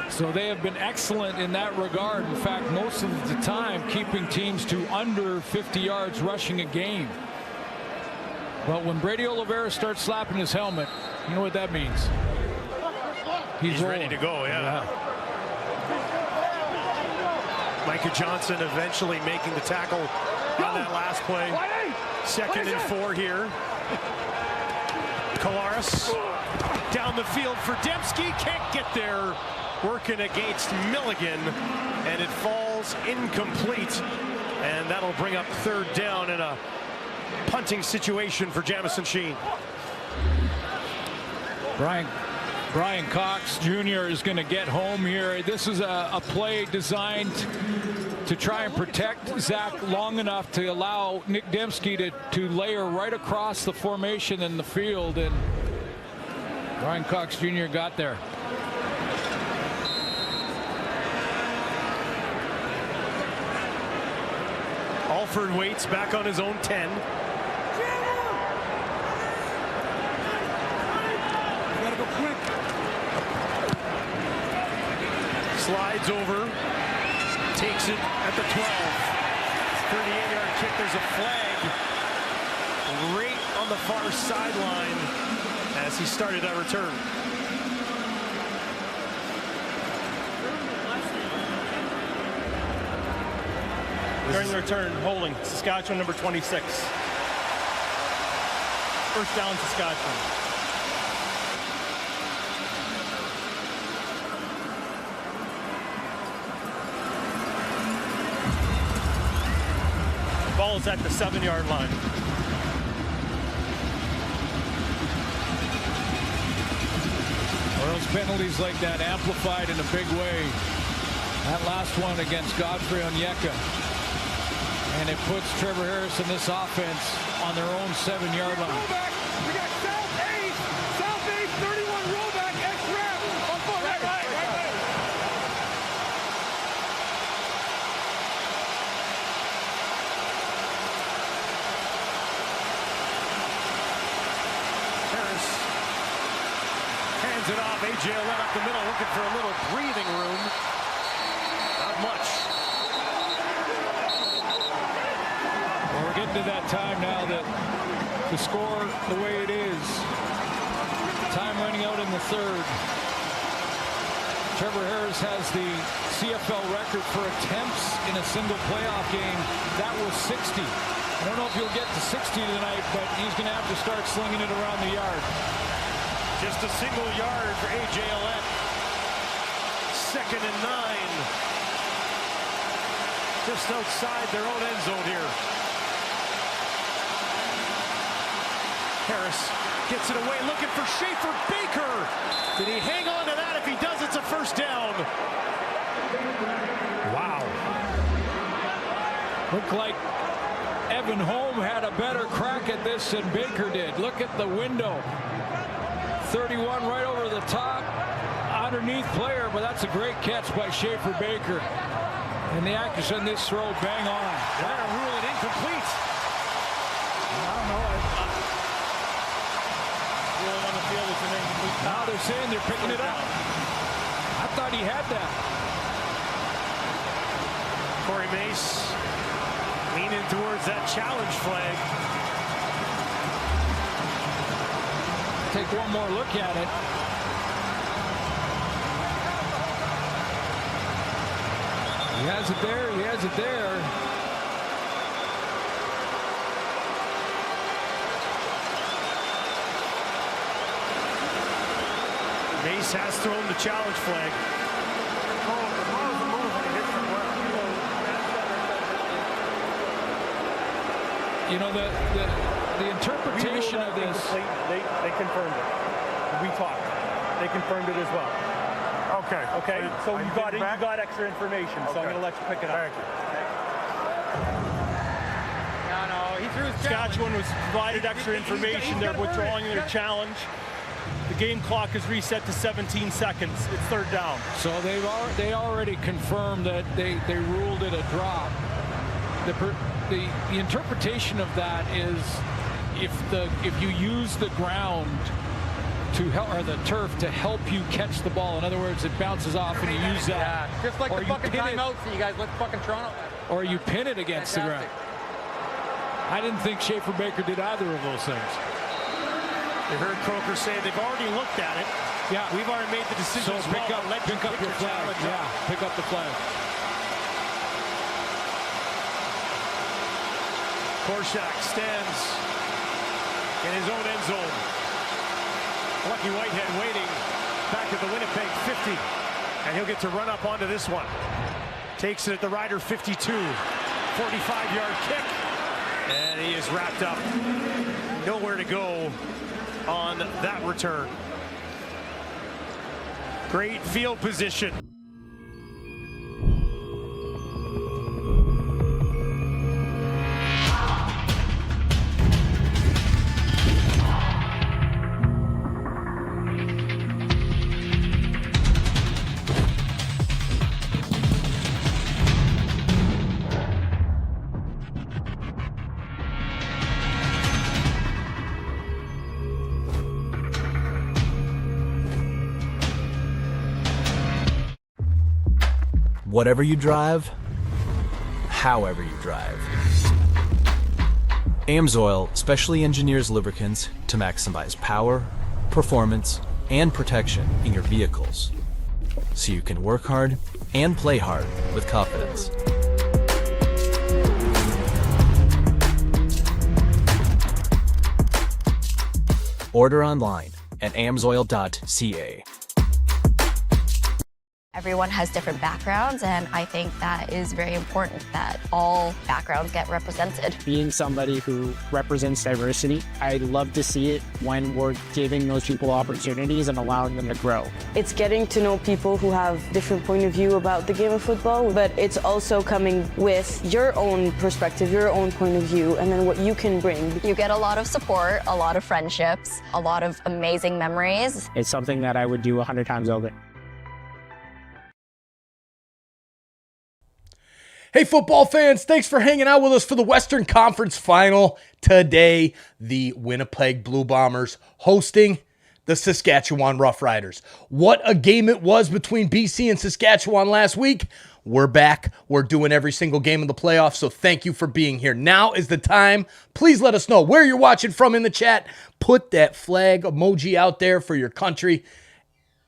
So they have been excellent in that regard. In fact, most of the time keeping teams to under 50 yards rushing a game. But when Brady Oliveira starts slapping his helmet, you know what that means. He's ready to go, yeah. Micah Johnson eventually making the tackle on that last play. 2nd and 4 here. Kolaris down the field for Dembski. Can't get there. Working against Milligan. And it falls incomplete. And that'll bring up 3rd down in a punting situation for Jamison Sheen. Brian Cox Jr. is going to get home here. This is a play designed to try and protect Zach long enough to allow Nick Dembski to layer right across the formation in the field, and Brian Cox Jr. got there. Alford waits back on his own 10. Slides over, takes it at the 12. 38-yard kick. There's a flag right on the far sideline as he started that return. During the return, holding Saskatchewan number 26. First down, Saskatchewan. Ball is at the 7-yard line. Well, those penalties like that amplified in a big way. That last one against Godfrey Onyeka. And it puts Trevor Harris and this offense on their own 7-yard line. We got South 8, 31 rollback, X-Rap on foot. Right. Harris hands it off. A.J. Allen up the middle, looking for a little breathing room. Not much. Well, we're getting to that time now that the score the way it is. Time running out in the 3rd. Trevor Harris has the CFL record for attempts in a single playoff game. That was 60. I don't know if he'll get to 60 tonight, but he's going to have to start slinging it around the yard. Just a single yard for A.J. Allen. 2nd and 9. Just outside their own end zone here. Harris gets it away, looking for Schaefer Baker. Did he hang on to that? If he does, it's a first down. Wow. Looked like Evan Holm had a better crack at this than Baker did. Look at the window. 31 right over the top. Underneath player, but that's a great catch by Schaefer Baker. And the accuracy on this throw, bang on. They're going to rule it incomplete. I don't know. On the field is an incomplete. Now they're saying they're picking it up. I thought he had that. Corey Mace leaning towards that challenge flag. Take one more look at it. He has it there. He has it there. Mace has thrown the challenge flag. You know, the interpretation of this. They confirmed it. We talked. They confirmed it as well. Okay. Okay. So you got extra information. So I'm going to let you pick it up. Thank you. No, he threw his Saskatchewan was provided extra information. They're withdrawing their challenge. The game clock is reset to 17 seconds. It's 3rd down. So they already confirmed that they ruled it a drop. The interpretation of that is if you use the ground to help, or the turf to help you catch the ball. In other words, it bounces off and you use that. Yeah, just like the fucking timeouts that you guys let fucking Toronto. Or you pin it against the ground. I didn't think Schaefer Baker did either of those things. You heard Croker say they've already looked at it. Yeah, we've already made the decision. So pick up your flag. Yeah, pick up the flag. Korshak stands in his own end zone. Lucky Whitehead waiting back at the Winnipeg 50, and he'll get to run up onto this one. Takes it at the Rider 52, 45-yard kick, and he is wrapped up. Nowhere to go on that return. Great field position. Whatever you drive, however you drive. AMSOIL specially engineers lubricants to maximize power, performance, and protection in your vehicles, so you can work hard and play hard with confidence. Order online at amsoil.ca. Everyone has different backgrounds, and I think that is very important that all backgrounds get represented. Being somebody who represents diversity, I love to see it when we're giving those people opportunities and allowing them to grow. It's getting to know people who have different point of view about the game of football, but it's also coming with your own perspective, your own point of view, and then what you can bring. You get a lot of support, a lot of friendships, a lot of amazing memories. It's something that I would do 100 times over. Hey, football fans, thanks for hanging out with us for the Western Conference Final. Today, the Winnipeg Blue Bombers hosting the Saskatchewan Roughriders. What a game it was between BC and Saskatchewan last week. We're back. We're doing every single game of the playoffs, so thank you for being here. Now is the time. Please let us know where you're watching from in the chat. Put that flag emoji out there for your country.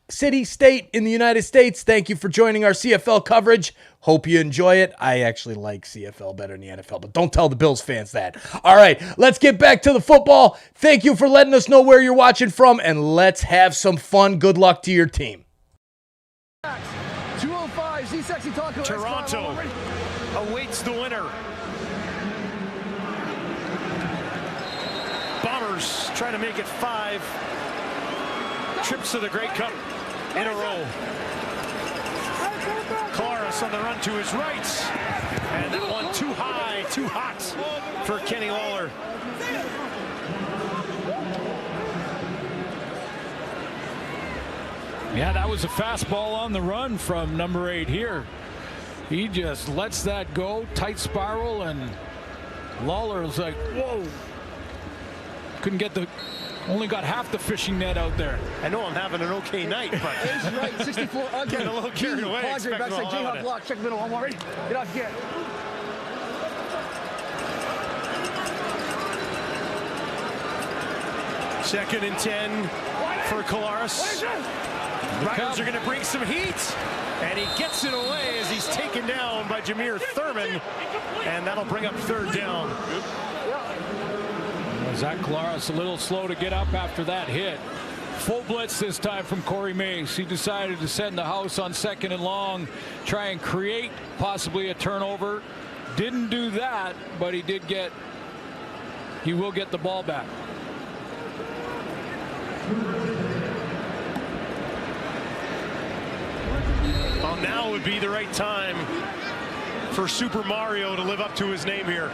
City, state in the United States, thank you for joining our CFL coverage. Hope you enjoy it. I actually like CFL better than the NFL, but don't tell the Bills fans that. All right, let's get back to the football. Thank you for letting us know where you're watching from, and let's have some fun. Good luck to your team. 205, Z-Sexy Taco. Toronto awaits the winner. Bombers try to make it 5 trips to the Grey Cup in a row. Claris on the run to his right. And that one too high, too hot for Kenny Lawler. Yeah, that was a fastball on the run from number 8 here. He just lets that go, tight spiral, and Lawler was like, whoa. Couldn't get only got half the fishing net out there. I know I'm having an okay night, but Ace right, 64 again. Getting a little carried away. Padre backside, Jayhawk block, check the middle, one more, ready? Get off again. Second and 10 for Claris. Riders are going to bring some heat, and he gets it away as he's taken down by Jameer Thurman, and that'll bring up 3rd down. Zach Claris a little slow to get up after that hit. Full blitz this time from Corey Mace. He decided to send the house on 2nd and long, try and create possibly a turnover. Didn't do that, but he will get the ball back. Well, now would be the right time for Super Mario to live up to his name here.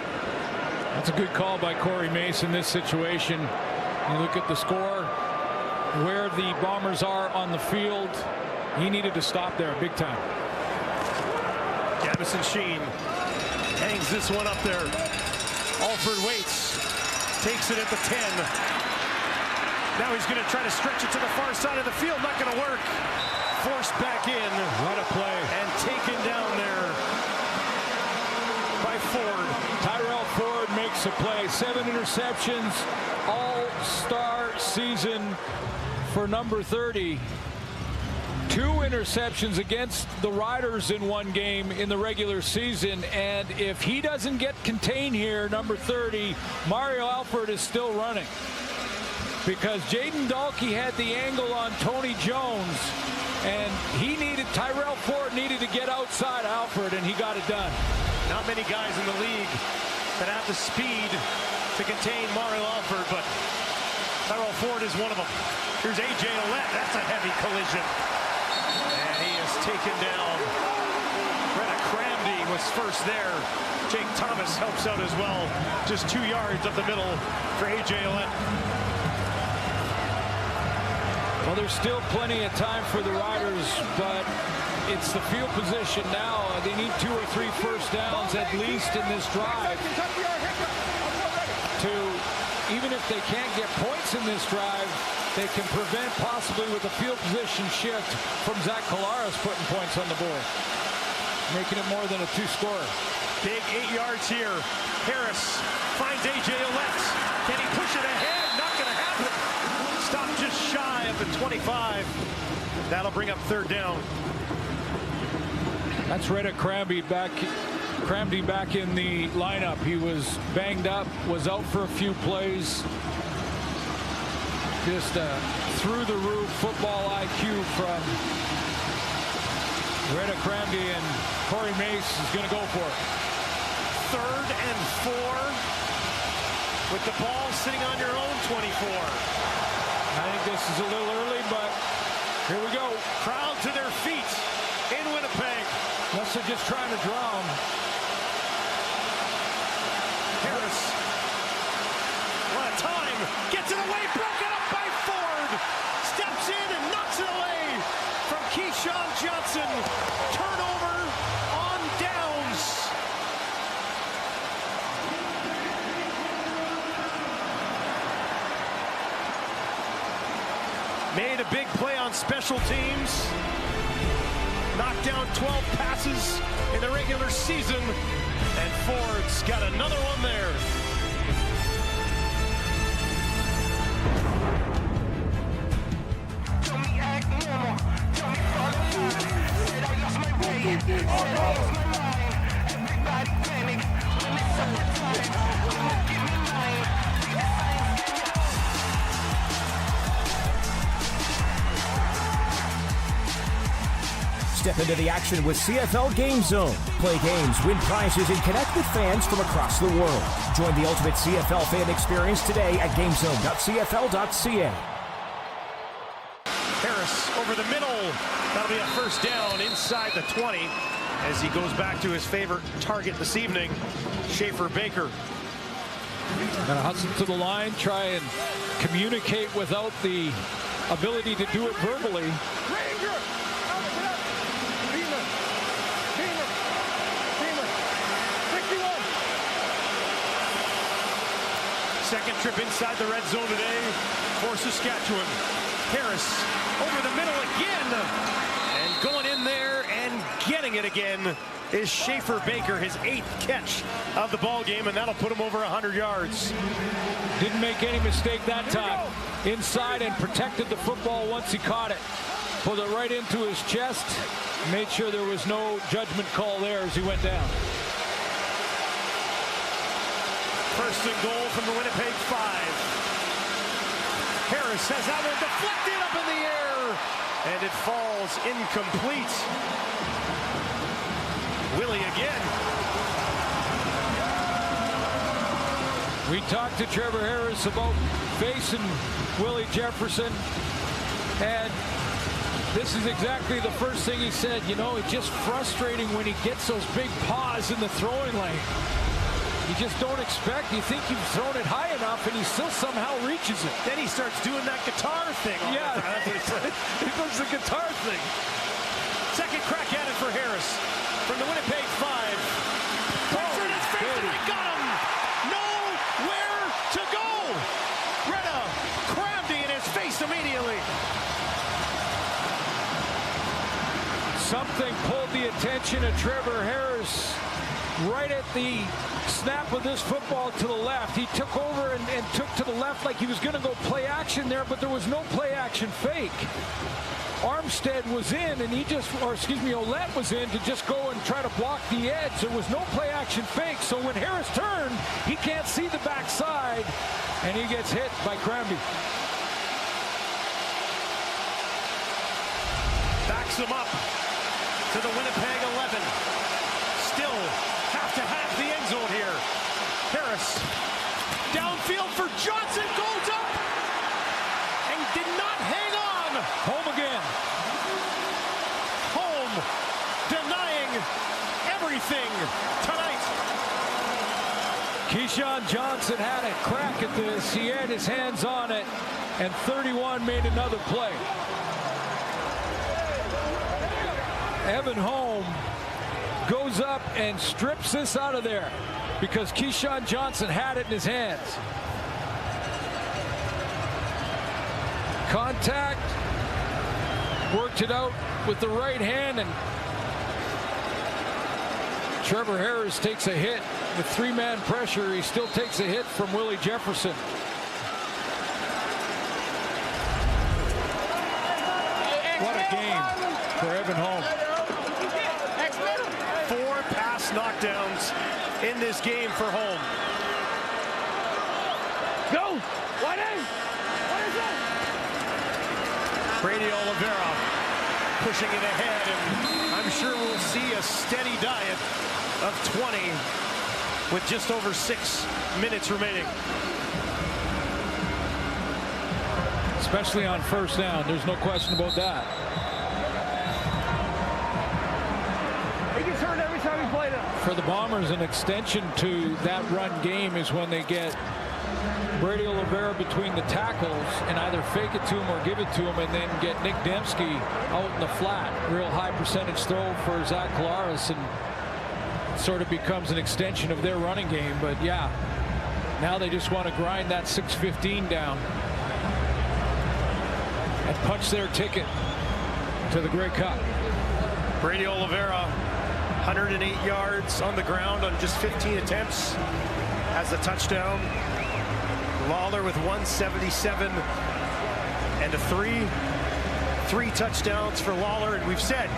That's a good call by Corey Mace in this situation. You look at the score, where the Bombers are on the field. He needed to stop there big time. Jamison Sheen hangs this one up there. Alford waits, takes it at the 10. Now he's going to try to stretch it to the far side of the field. Not going to work. Forced back in. What a play. And taken down there by Ford. Tyrell Ford makes a play. 7 interceptions. All-star season for number 30. 2 interceptions against the Riders in one game in the regular season. And if he doesn't get contained here, number 30, Mario Alford is still running. Because Jaden Dahlke had the angle on Tony Jones. And Tyrell Ford needed to get outside Alford, and he got it done. Not many guys in the league that have the speed to contain Mario Alford, but Tyrell Ford is one of them. Here's A.J. Ouellette. That's a heavy collision. And he is taken down. Greta Cramdy was first there. Jake Thomas helps out as well. Just 2 yards up the middle for A.J. Ouellette. Well, there's still plenty of time for the Riders, but it's the field position now. They need 2 or 3 first downs at least in this drive to, even if they can't get points in this drive, they can prevent possibly with a field position shift from Zach Collaros putting points on the board, making it more than a 2-scorer. Big 8 yards here. Harris finds A.J. Ouellette. Can he push it ahead? Not going to happen. Stop just shy of the 25. That'll bring up 3rd down. That's Rhett Cramdy back in the lineup. He was banged up, was out for a few plays. Just through the roof football IQ from Rhett Cramdy, and Corey Mace is going to go for it. 3rd and 4 with the ball sitting on your own 24. I think this is a little early, but here we go. Crowd to their feet in Winnipeg. Unless they're just trying to draw him. Harris. What a time. Gets it away. Broken up by Ford. Steps in and knocks it away from Keyshawn Johnson. Turnover on downs. Made a big play on special teams. Knocked down 12 passes in the regular season. And Ford's got another one there. Step into the action with CFL Game Zone. Play games, win prizes, and connect with fans from across the world. Join the ultimate CFL fan experience today at gamezone.cfl.ca. Harris over the middle. That'll be a first down inside the 20 as he goes back to his favorite target this evening, Schaefer Baker. Gonna hustle to the line, try and communicate without the ability to do it verbally. Second trip inside the red zone today for Saskatchewan. Harris over the middle again. And going in there and getting it again is Schaefer Baker, his 8th catch of the ball game, and that'll put him over 100 yards. Didn't make any mistake that time. Inside and protected the football once he caught it. Pulled it right into his chest. Made sure there was no judgment call there as he went down. First and goal from the Winnipeg 5. Harris has that one deflected up in the air, and it falls incomplete. Willie again. We talked to Trevor Harris about facing Willie Jefferson, and this is exactly the first thing he said. You know, it's just frustrating when he gets those big paws in the throwing lane. You just don't expect. You think you've thrown it high enough, and he still somehow reaches it. Then he starts doing that guitar thing. Yeah, he does the guitar thing. Second crack at it for Harris from the Winnipeg 5. Pressure in his face, and they got him. Nowhere to go. Greta Cramdy in his Something pulled the attention of Trevor Harris right at the snap of this football to the left. He took over and took to the left like he was going to go play action there, but there was no play action fake. Armstead was in, and Ouellette was in to just go and try to block the edge. There was no play action fake, so when Harris turned, he can't see the backside, and he gets hit by Cranby. Backs him up to the Winnipeg 11. Still have to have the end zone here. Harris downfield for Johnson, goes up and did not hang on. Home again. Home denying everything tonight. Keyshawn Johnson had a crack at this. He had his hands on it, and 31 made another play. Evan Holm goes up and strips this out of there because Keyshawn Johnson had it in his hands. Contact, worked it out with the right hand, and Trevor Harris takes a hit with three-man pressure. He still takes a hit from Willie Jefferson. What a game for Evan Holm. 4 pass knockdowns in this game for Holm. Go! Wide A! What is that? Brady Oliveira pushing it ahead, and I'm sure we'll see a steady diet of 20 with just over 6 minutes remaining. Especially on first down. There's no question about that. He gets hurt every time he plays him. For the Bombers, an extension to that run game is when they get Brady Oliveira between the tackles and either fake it to him or give it to him, and then get Nick Dembski out in the flat. Real high percentage throw for Zach Collaros, and it sort of becomes an extension of their running game. But yeah, now they just want to grind that 6:15 down and punch their ticket to the Grey Cup. Brady Oliveira, 108 yards on the ground on just 15 attempts, has the touchdown. Lawler with 177 and a 3 touchdowns for Lawler, and we've said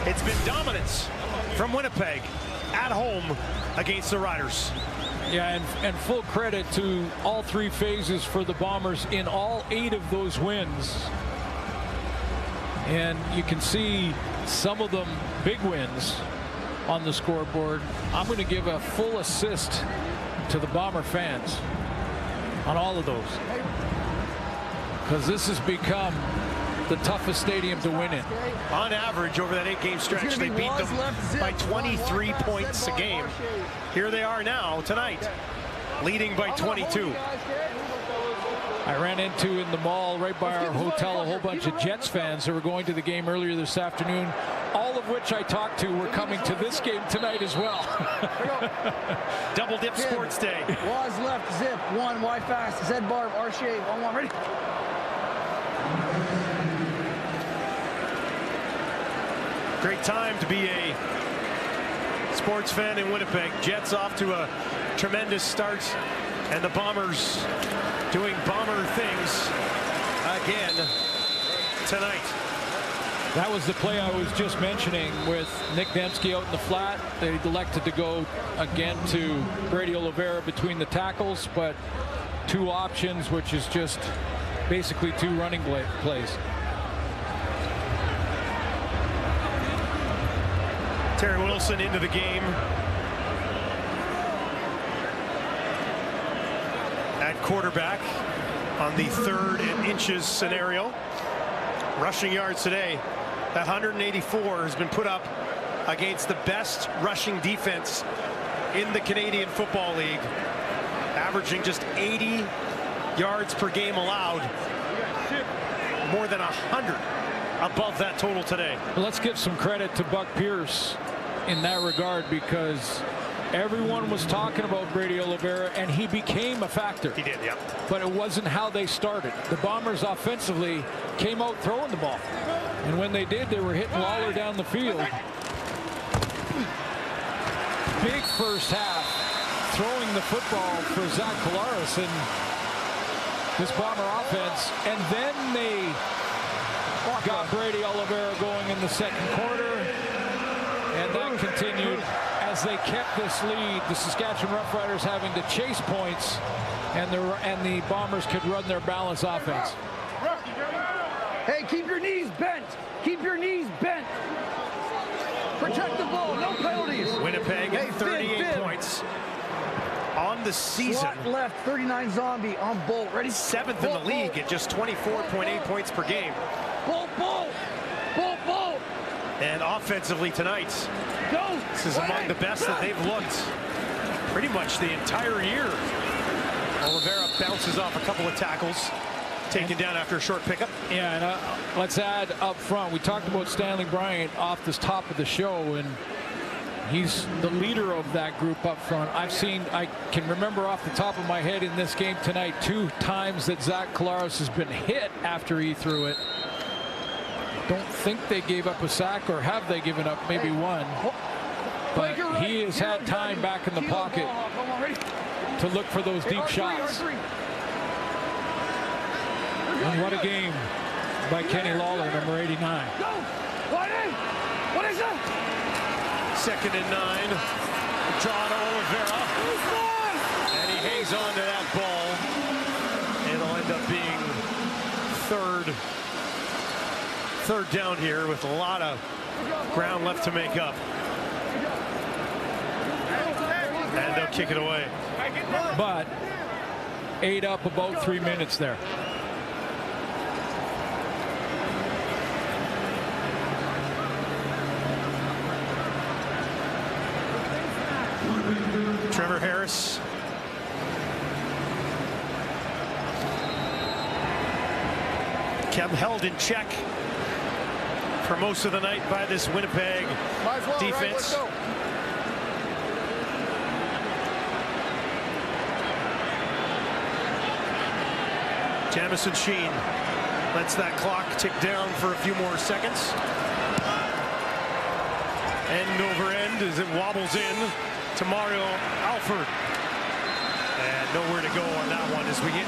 it's been dominance from Winnipeg at home against the Riders. Yeah, and full credit to all 3 phases for the Bombers in all 8 of those wins. And you can see some of them big wins on the scoreboard. I'm going to give a full assist to the Bomber fans on all of those, because this has become the toughest stadium to win in. On average, over that 8-game stretch, they beat them by 23 points a game. Here they are now tonight, leading by 22. I ran into in the mall right by our hotel a whole bunch of Jets fans who were going to the game earlier this afternoon, all of which I talked to were coming to this game tonight as well. Double dip sports day. Waz left, zip, 1, Y fast, Z barb, R shave, 1-1, ready? Great time to be a sports fan in Winnipeg. Jets off to a tremendous start, and the Bombers doing Bomber things again tonight. That was the play I was just mentioning with Nick Dembski out in the flat. They elected to go again to Brady Oliveira between the tackles, but 2 options, which is just basically 2 running plays. Terry Wilson into the game at quarterback on the 3rd and inches scenario. Rushing yards today, that 184 has been put up against the best rushing defense in the Canadian Football League, averaging just 80 yards per game allowed, more than 100 above that total today. Let's give some credit to Buck Pierce in that regard, because everyone was talking about Brady Oliveira, and he became a factor. He did, yeah. But it wasn't how they started. The Bombers offensively came out throwing the ball. And when they did, they were hitting Lawler down the field. Big first half, throwing the football for Zach Collaros and this Bomber offense. And then they got Brady Oliveira going in the second quarter. And that continued as they kept this lead. The Saskatchewan Roughriders having to chase points, and the Bombers could run their balanced offense. Hey, keep your knees bent. Keep your knees bent. Protect the ball. No penalties. Winnipeg at 38 points on the season. Slot left, 39 zombie on Bolt. Ready? 7th in the league at just 24.8 points per game. Bolt, Bolt. Bolt, Bolt. And offensively tonight, this is among the best that they've looked pretty much the entire year. Oliveira bounces off a couple of tackles, taken down after a short pickup. Yeah, and let's add up front, we talked about Stanley Bryant off the top of the show, and he's the leader of that group up front. I can remember off the top of my head in this game tonight 2 times that Zach Collaros has been hit after he threw it. Don't think they gave up a sack, or have they given up maybe one? But he has had time back in the pocket to look for those deep shots. And what a game by Kenny Lawler, number 89. What is that? 2nd and 9. John Oliveira. And he hangs on to that ball. It'll end up being third down here with a lot of ground left to make up. And they'll kick it away. But 8 up, about 3 minutes there. Trevor Harris. Kept held in check for most of the night by this Winnipeg defense. Right, Jamison Sheen lets that clock tick down for a few more seconds. End over end as it wobbles in to Mario Alford. And nowhere to go on that one as we hit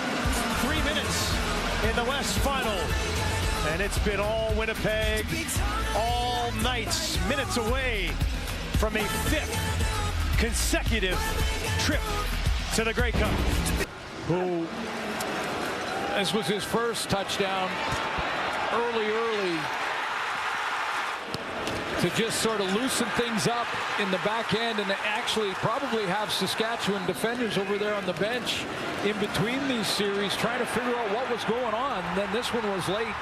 3 minutes in the West Final. And it's been all Winnipeg all night, minutes away from a 5th consecutive trip to the Grey Cup. Who, this was his first touchdown early to just sort of loosen things up in the back end, and actually probably have Saskatchewan defenders over there on the bench in between these series trying to figure out what was going on. And then this one was late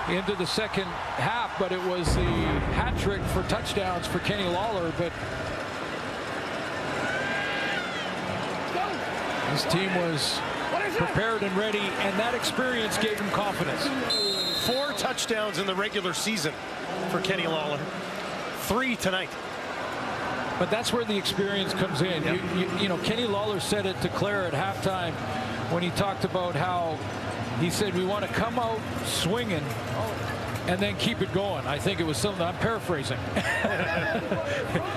into the second half, but it was the hat trick for touchdowns for Kenny Lawler. But his team was prepared and ready, and that experience gave him confidence. 4 touchdowns in the regular season for Kenny Lawler. 3 tonight. But that's where the experience comes in. Yep. You know, Kenny Lawler said it to Claire at halftime when he talked about how he said, we want to come out swinging and then keep it going. I think it was something, I'm paraphrasing.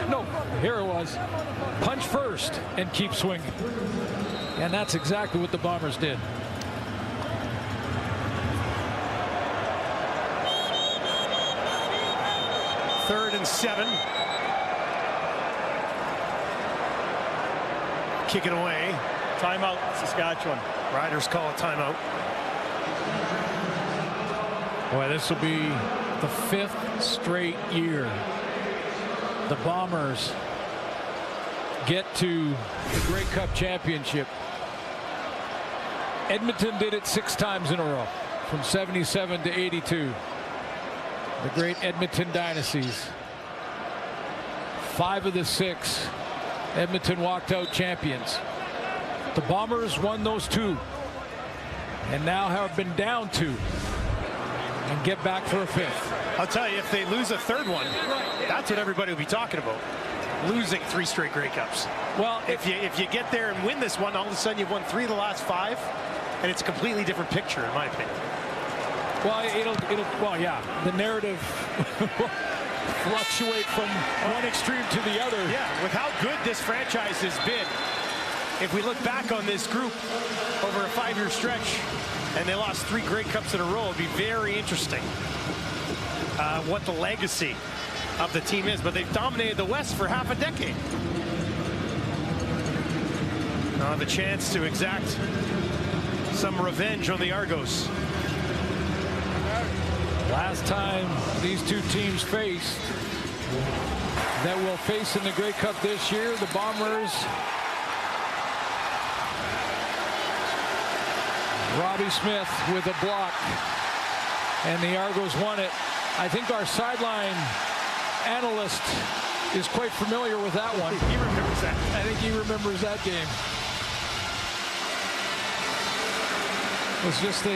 No, here it was. Punch first and keep swinging. And that's exactly what the Bombers did. Third and 7. Kick it away. Timeout, Saskatchewan. Riders call a timeout. Boy, this will be the 5th straight year the Bombers get to the Grey Cup championship. Edmonton did it 6 times in a row, from 77 to 82. The great Edmonton dynasties. 5 of the 6, Edmonton walked out champions. The Bombers won those 2, and now have been down 2, and get back for a 5th. I'll tell you, if they lose a 3rd one, that's what everybody will be talking about. Losing 3 straight Grey Cups. Well, if you get there and win this one, all of a sudden you've won 3 of the last 5, and it's a completely different picture, in my opinion. Well, well, yeah, the narrative will fluctuate from one extreme to the other. Yeah, with how good this franchise has been, if we look back on this group over a 5-year stretch, and they lost 3 Grey Cups in a row, it'd be very interesting what the legacy of the team is. But they've dominated the West for half a decade. Now have a chance to exact some revenge on the Argos. Last time these two teams faced, that will face in the Grey Cup this year, the Bombers, Robbie Smith with a block, and the Argos won it. I think our sideline analyst is quite familiar with that one. He remembers that. I think he remembers that game. It was just the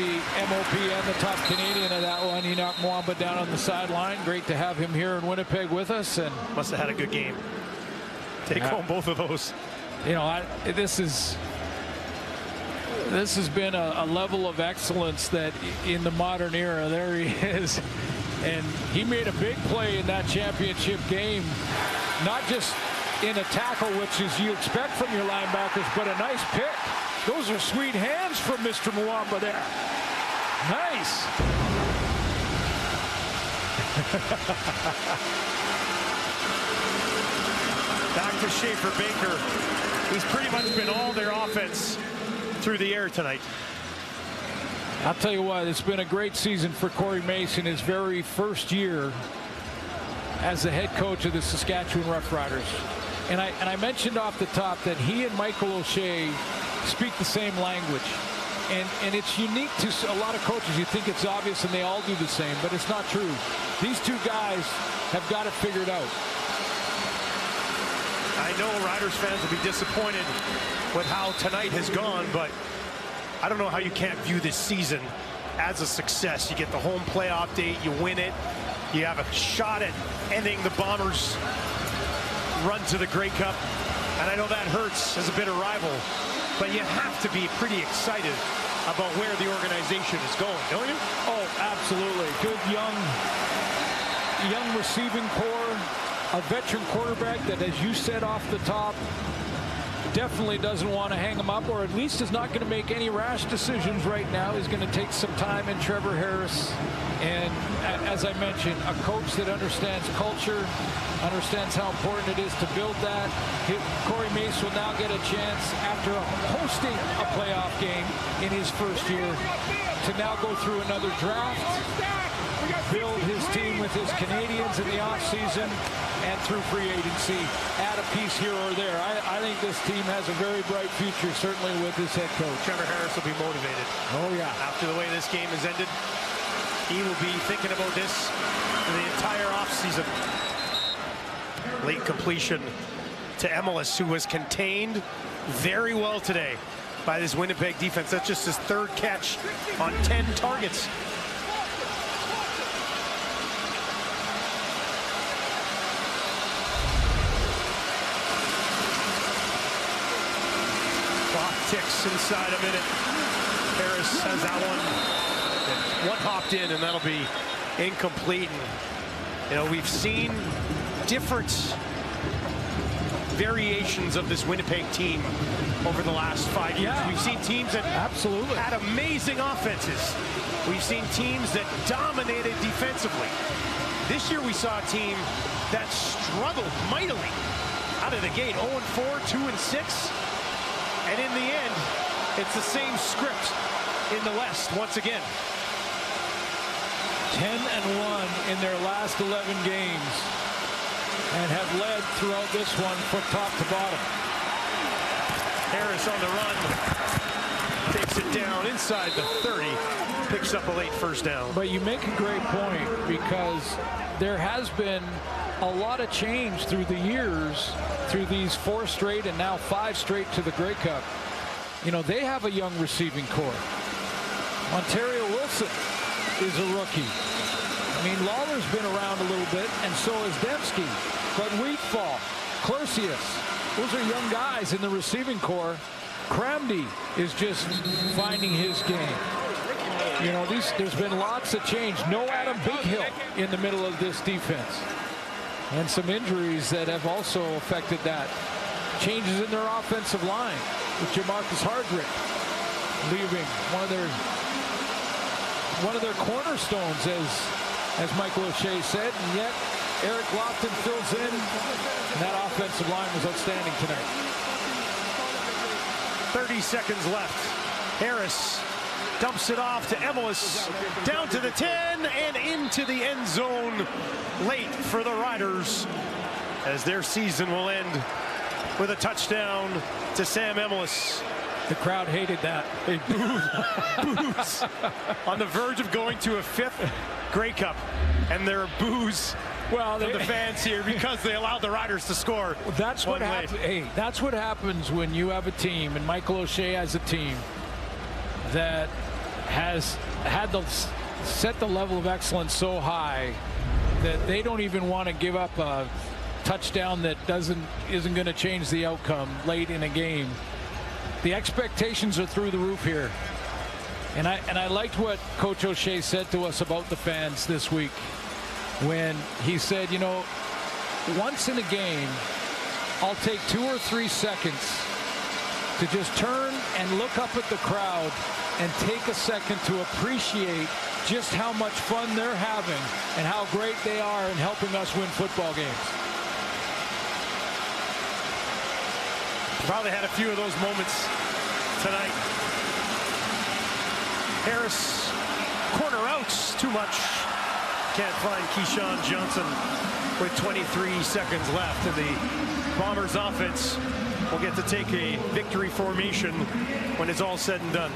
MOP and the top Canadian of that one. He knocked Mwamba down on the sideline. Great to have him here in Winnipeg with us. And must have had a good game. Take home both of those. You know, this has been a level of excellence that in the modern era, there he is. And he made a big play in that championship game, not just in a tackle, which is you expect from your linebackers, but a nice pick. Those are sweet hands from Mr. Mwamba there. Nice. Back to Schaefer Baker, who's pretty much been all their offense through the air tonight. I'll tell you what, it's been a great season for Corey Mason, his very first year as the head coach of the Saskatchewan Roughriders. And I mentioned off the top that he and Michael O'Shea speak the same language. And it's unique to a lot of coaches. You think it's obvious and they all do the same, but it's not true. These two guys have got it figured out. I know Riders fans will be disappointed with how tonight has gone, but I don't know how you can't view this season as a success. You get the home playoff date, you win it, you have a shot at ending the Bombers' run to the Grey Cup, and I know that hurts as a bitter rival, but you have to be pretty excited about where the organization is going, don't you? Oh, absolutely. Good young receiving core, a veteran quarterback that, as you said off the top, definitely doesn't want to hang him up, or at least is not going to make any rash decisions right now. He's going to take some time in Trevor Harris. And as I mentioned, a coach that understands culture, understands how important it is to build that. Corey Mace will now get a chance, after hosting a playoff game in his first year, to now go through another draft, build his team with his Canadians in the offseason, and through free agency, add a piece here or there. I think this team has a very bright future, certainly with his head coach. Trevor Harris will be motivated. Oh, yeah. After the way this game has ended, he will be thinking about this for the entire offseason. Late completion to Emelis, who was contained very well today by this Winnipeg defense. That's just his third catch on 10 targets. Clock ticks inside a minute. Harris has that one hopped in, and that'll be incomplete. And, you know, we've seen different variations of this Winnipeg team over the last 5 years. Yeah. We've seen teams that absolutely had amazing offenses. We've seen teams that dominated defensively. This year we saw a team that struggled mightily out of the gate. 0-4, 2-6. And in the end, it's the same script in the West once again. 10-1 in their last 11 games, and have led throughout this one from top to bottom. Harris on the run, takes it down inside the 30, picks up a late first down. But you make a great point, because there has been a lot of change through the years, through these 4 straight and now 5 straight to the Grey Cup. You know, they have a young receiving core. Ontario Wilson is a rookie. I mean, Lawler's been around a little bit, and so is Dembski. But Wheatfall, Closius, those are young guys in the receiving core. Cramdy is just finding his game. You know, there's been lots of change. No Adam Bighill in the middle of this defense. And some injuries that have also affected that. Changes in their offensive line with Jamarcus Hardrick leaving, one of their cornerstones, as Michael O'Shea said, and yet Eric Lofton fills in, and that offensive line was outstanding tonight. 30 seconds left. Harris dumps it off to Emelis, down to the 10 and into the end zone late for the Riders, as their season will end with a touchdown to Sam Emelis. The crowd hated that. They boos on the verge of going to a 5th Grey Cup, and there are boos from the fans here because they allowed the Riders to score. That's what happens. Hey, that's what happens when you have a team, and Michael O'Shea has a team that has had set the level of excellence so high that they don't even want to give up a touchdown that isn't going to change the outcome late in a game. The expectations are through the roof here, and I liked what Coach O'Shea said to us about the fans this week when he said, you know, once in a game I'll take 2 or 3 seconds to just turn and look up at the crowd and take a second to appreciate just how much fun they're having and how great they are in helping us win football games. Probably had a few of those moments tonight. Harris, corner outs, too much. Can't find Keyshawn Johnson with 23 seconds left. And the Bombers offense will get to take a victory formation when it's all said and done.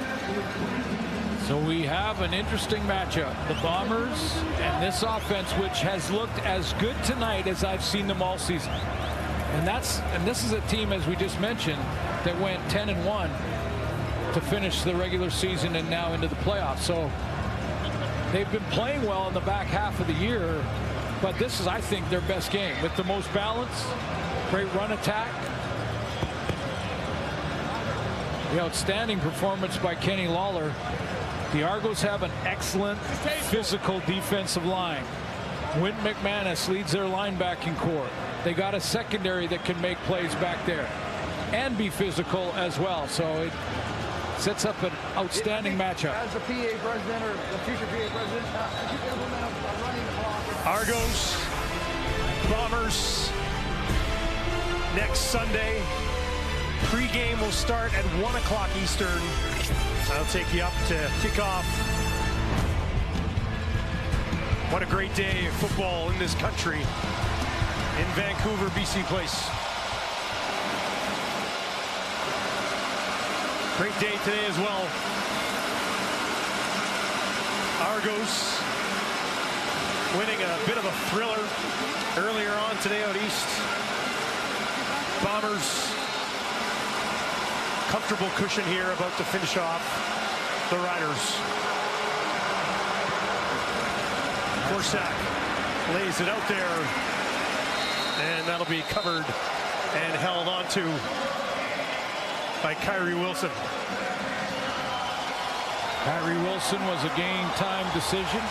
So we have an interesting matchup. The Bombers and this offense, which has looked as good tonight as I've seen them all season. And this is a team, as we just mentioned, that went 10-1 to finish the regular season and now into the playoffs. So they've been playing well in the back half of the year, but this is, I think, their best game with the most balance, great run attack. The outstanding performance by Kenny Lawler. The Argos have an excellent physical defensive line. Wynn McManus leads their linebacking core. They got a secondary that can make plays back there and be physical as well. So it sets up an outstanding matchup. As the PA president or the future PA president, running the block. Argos, Bombers, next Sunday. Pregame will start at 1 o'clock Eastern. I'll take you up to kickoff. What a great day of football in this country. In Vancouver, BC Place. Great day today as well. Argos winning a bit of a thriller earlier on today out east. Bombers, comfortable cushion here, about to finish off the Riders. Korsak lays it out there, and that'll be covered and held onto by Kyrie Wilson. Kyrie Wilson was a game time decision.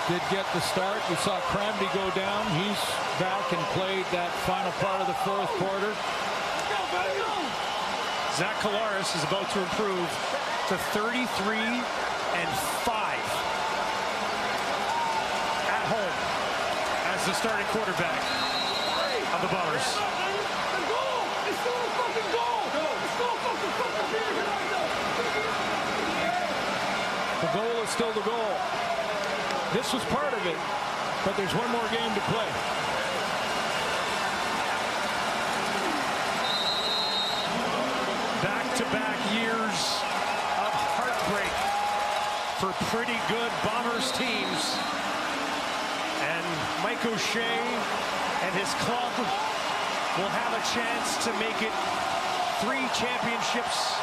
Did get the start. We saw Cramby go down. He's back and played that final part of the fourth quarter. Zach Collaros is about to improve to 33-5 at home as the starting quarterback of the Bombers. The goal is still the goal. This was part of it, but there's one more game to play. Back-to-back years of heartbreak for pretty good Bombers teams. And Mike O'Shea and his club will have a chance to make it 3 championships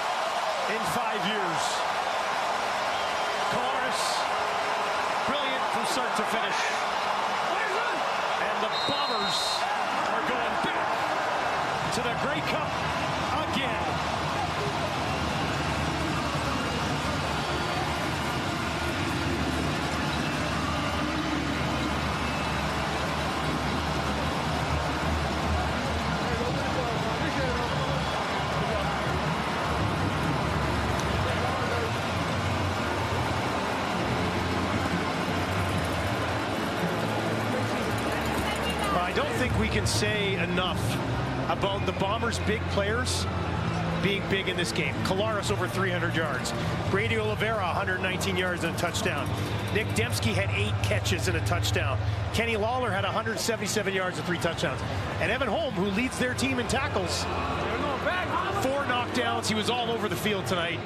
in 5 years. Collaros, brilliant from start to finish. And the Bombers are going back to the Grey Cup again. don't think we can say enough about the Bombers' big players being big in this game. Collaros over 300 yards. Brady Oliveira 119 yards and a touchdown. Nick Dembski had 8 catches and a touchdown. Kenny Lawler had 177 yards and 3 touchdowns. And Evan Holm, who leads their team in tackles, 4 knockdowns. He was all over the field tonight.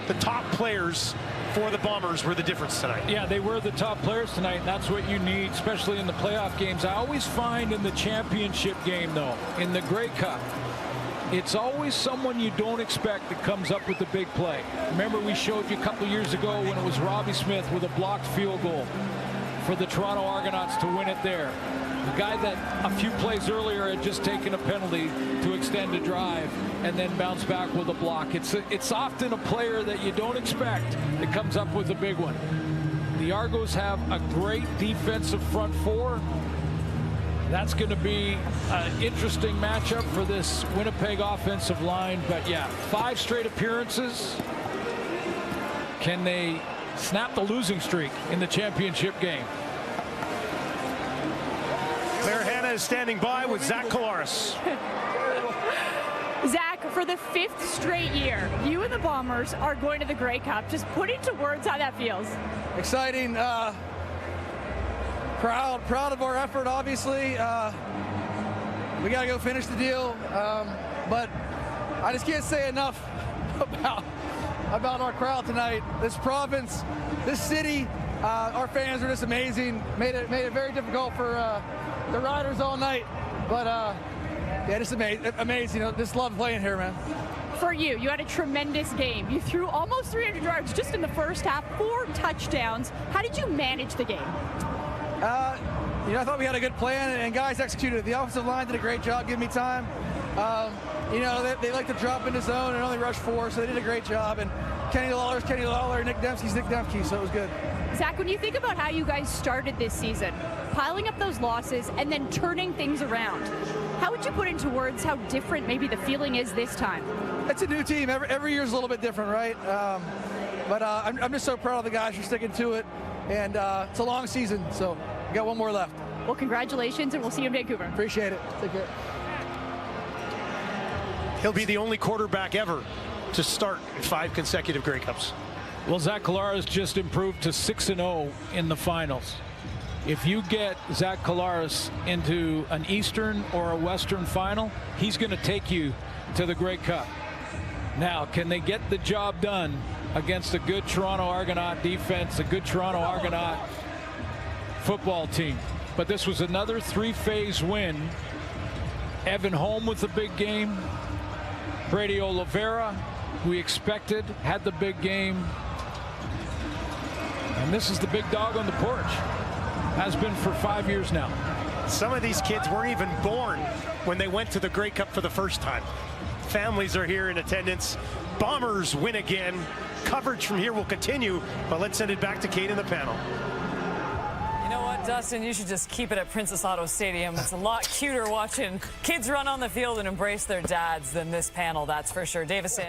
The top players for the Bombers were the difference tonight. Yeah, they were the top players tonight, and that's what you need, especially in the playoff games. I always find in the championship game, though, in the Grey Cup, it's always someone you don't expect that comes up with the big play. Remember, we showed you a couple years ago when it was Robbie Smith with a blocked field goal for the Toronto Argonauts to win it there. The guy that a few plays earlier had just taken a penalty to extend a drive and then bounce back with a block. It's often a player that you don't expect that comes up with a big one. The Argos have a great defensive front four. That's going to be an interesting matchup for this Winnipeg offensive line. But yeah, 5 straight appearances. Can they snap the losing streak in the championship game? Claire Hanna is standing by with Zach Collaros. Zach, for the 5th straight year, you and the Bombers are going to the Grey Cup. Just put into words how that feels. Exciting. Proud of our effort, obviously. We got to go finish the deal. But I just can't say enough about our crowd tonight. This province, this city, our fans are just amazing. Made it very difficult for the Riders all night. But yeah, just amazing. Just love playing here, man. For you had a tremendous game. You threw almost 300 yards just in the first half, 4 touchdowns. How did you manage the game? I thought we had a good plan, and guys executed. The offensive line did a great job giving me time. They like to drop into zone and only rush 4, so they did a great job. And Kenny Lawler, Nick Dembski's Nick Dembski, so it was good. Zach, when you think about how you guys started this season, piling up those losses and then turning things around, how would you put into words how different maybe the feeling is this time? It's a new team. Every year's a little bit different, right? I'm just so proud of the guys for sticking to it. And it's a long season, so we got one more left. Well, congratulations, and we'll see you in Vancouver. Appreciate it. Take care. He'll be the only quarterback ever to start 5 consecutive Grey Cups. Well, Zach Collaros just improved to 6-0 in the finals. If you get Zach Collaros into an Eastern or a Western final, he's going to take you to the Grey Cup. Now, can they get the job done against a good Toronto Argonaut defense, a good Toronto Argonaut football team? But this was another 3-phase win. Evan Holm with the big game. Brady Oliveira, who we expected, had the big game. And this is the big dog on the porch. Has been for 5 years now. Some of these kids weren't even born when they went to the Grey Cup for the first time. Families are here in attendance. Bombers win again. Coverage from here will continue, but let's send it back to Kate in the panel. You know what, Dustin? You should just keep it at Princess Auto Stadium. It's a lot cuter watching kids run on the field and embrace their dads than this panel, that's for sure. Davis.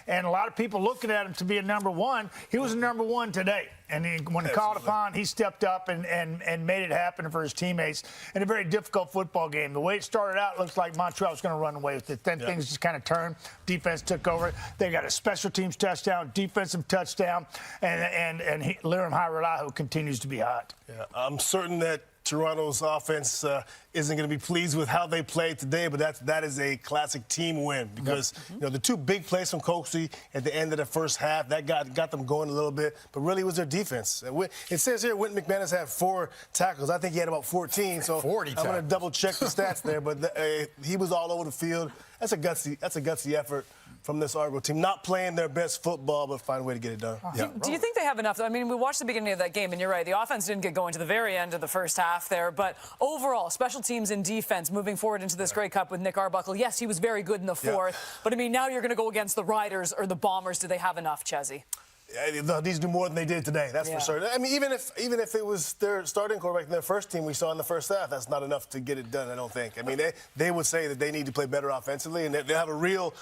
And a lot of people looking at him to be a number one. He was a number one today. And when called upon, he stepped up and made it happen for his teammates in a very difficult football game. The way it started out, it looks like Montreal was going to run away with it. Then things just kind of turned. Defense took over. They got a special teams touchdown, defensive touchdown, and Lirim Hajrullahu continues to be hot. Yeah, I'm certain that Toronto's offense isn't going to be pleased with how they played today, but that is a classic team win because the two big plays from Coxie at the end of the first half that got them going a little bit, but really it was their defense. It says here Wynton McManus had 4 tackles. I think he had about 14. So 40 I'm going to double check the stats there, but he was all over the field. That's a gutsy effort from this Argo team, not playing their best football, but find a way to get it done. Do you think they have enough? I mean, we watched the beginning of that game, and you're right. The offense didn't get going to the very end of the first half there, but overall, special teams and defense moving forward into this Grey Cup with Nick Arbuckle. Yes, he was very good in the fourth, but I mean, now you're going to go against the Riders or the Bombers. Do they have enough, Chezzy? They need to do more than they did today. That's for certain. I mean, even if it was their starting quarterback in their first team we saw in the first half, that's not enough to get it done. I don't think. I mean, they would say that they need to play better offensively, and they have a real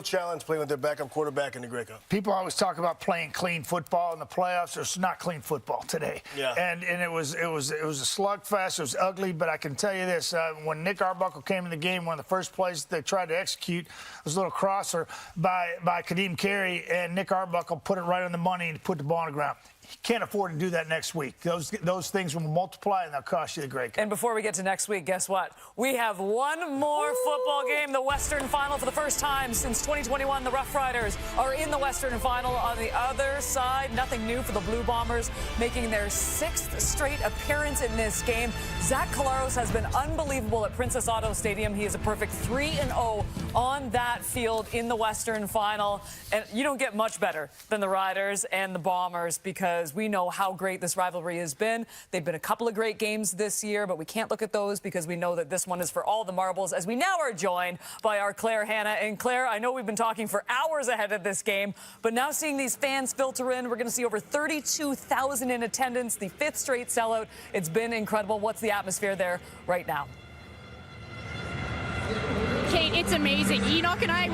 challenge playing with their backup quarterback in the Grey Cup. People always talk about playing clean football in the playoffs. It's not clean football today. Yeah. And it was a slugfest. It was ugly, but I can tell you this: when Nick Arbuckle came in the game, one of the first plays they tried to execute was a little crosser by Kadeem Carey, and Nick Arbuckle put it right on the money and put the ball on the ground. He can't afford to do that next week. Those things will multiply, and they'll cost you the Grey Cup. And before we get to next week, guess what? We have one more football game, the Western Final. For the first time since 2021, the Roughriders are in the Western Final. On the other side, nothing new for the Blue Bombers, making their 6th straight appearance in this game. Zach Collaros has been unbelievable at Princess Auto Stadium. He is a perfect 3-0 on that field in the Western Final. And you don't get much better than the Riders and the Bombers because we know how great this rivalry has been. They've been a couple of great games this year, but we can't look at those because we know that this one is for all the marbles, as we now are joined by our Claire Hanna. And Claire, I know we've been talking for hours ahead of this game, but now seeing these fans filter in, we're going to see over 32,000 in attendance, the 5th straight sellout. It's been incredible. What's the atmosphere there right now? Kate, it's amazing. Enoch and I,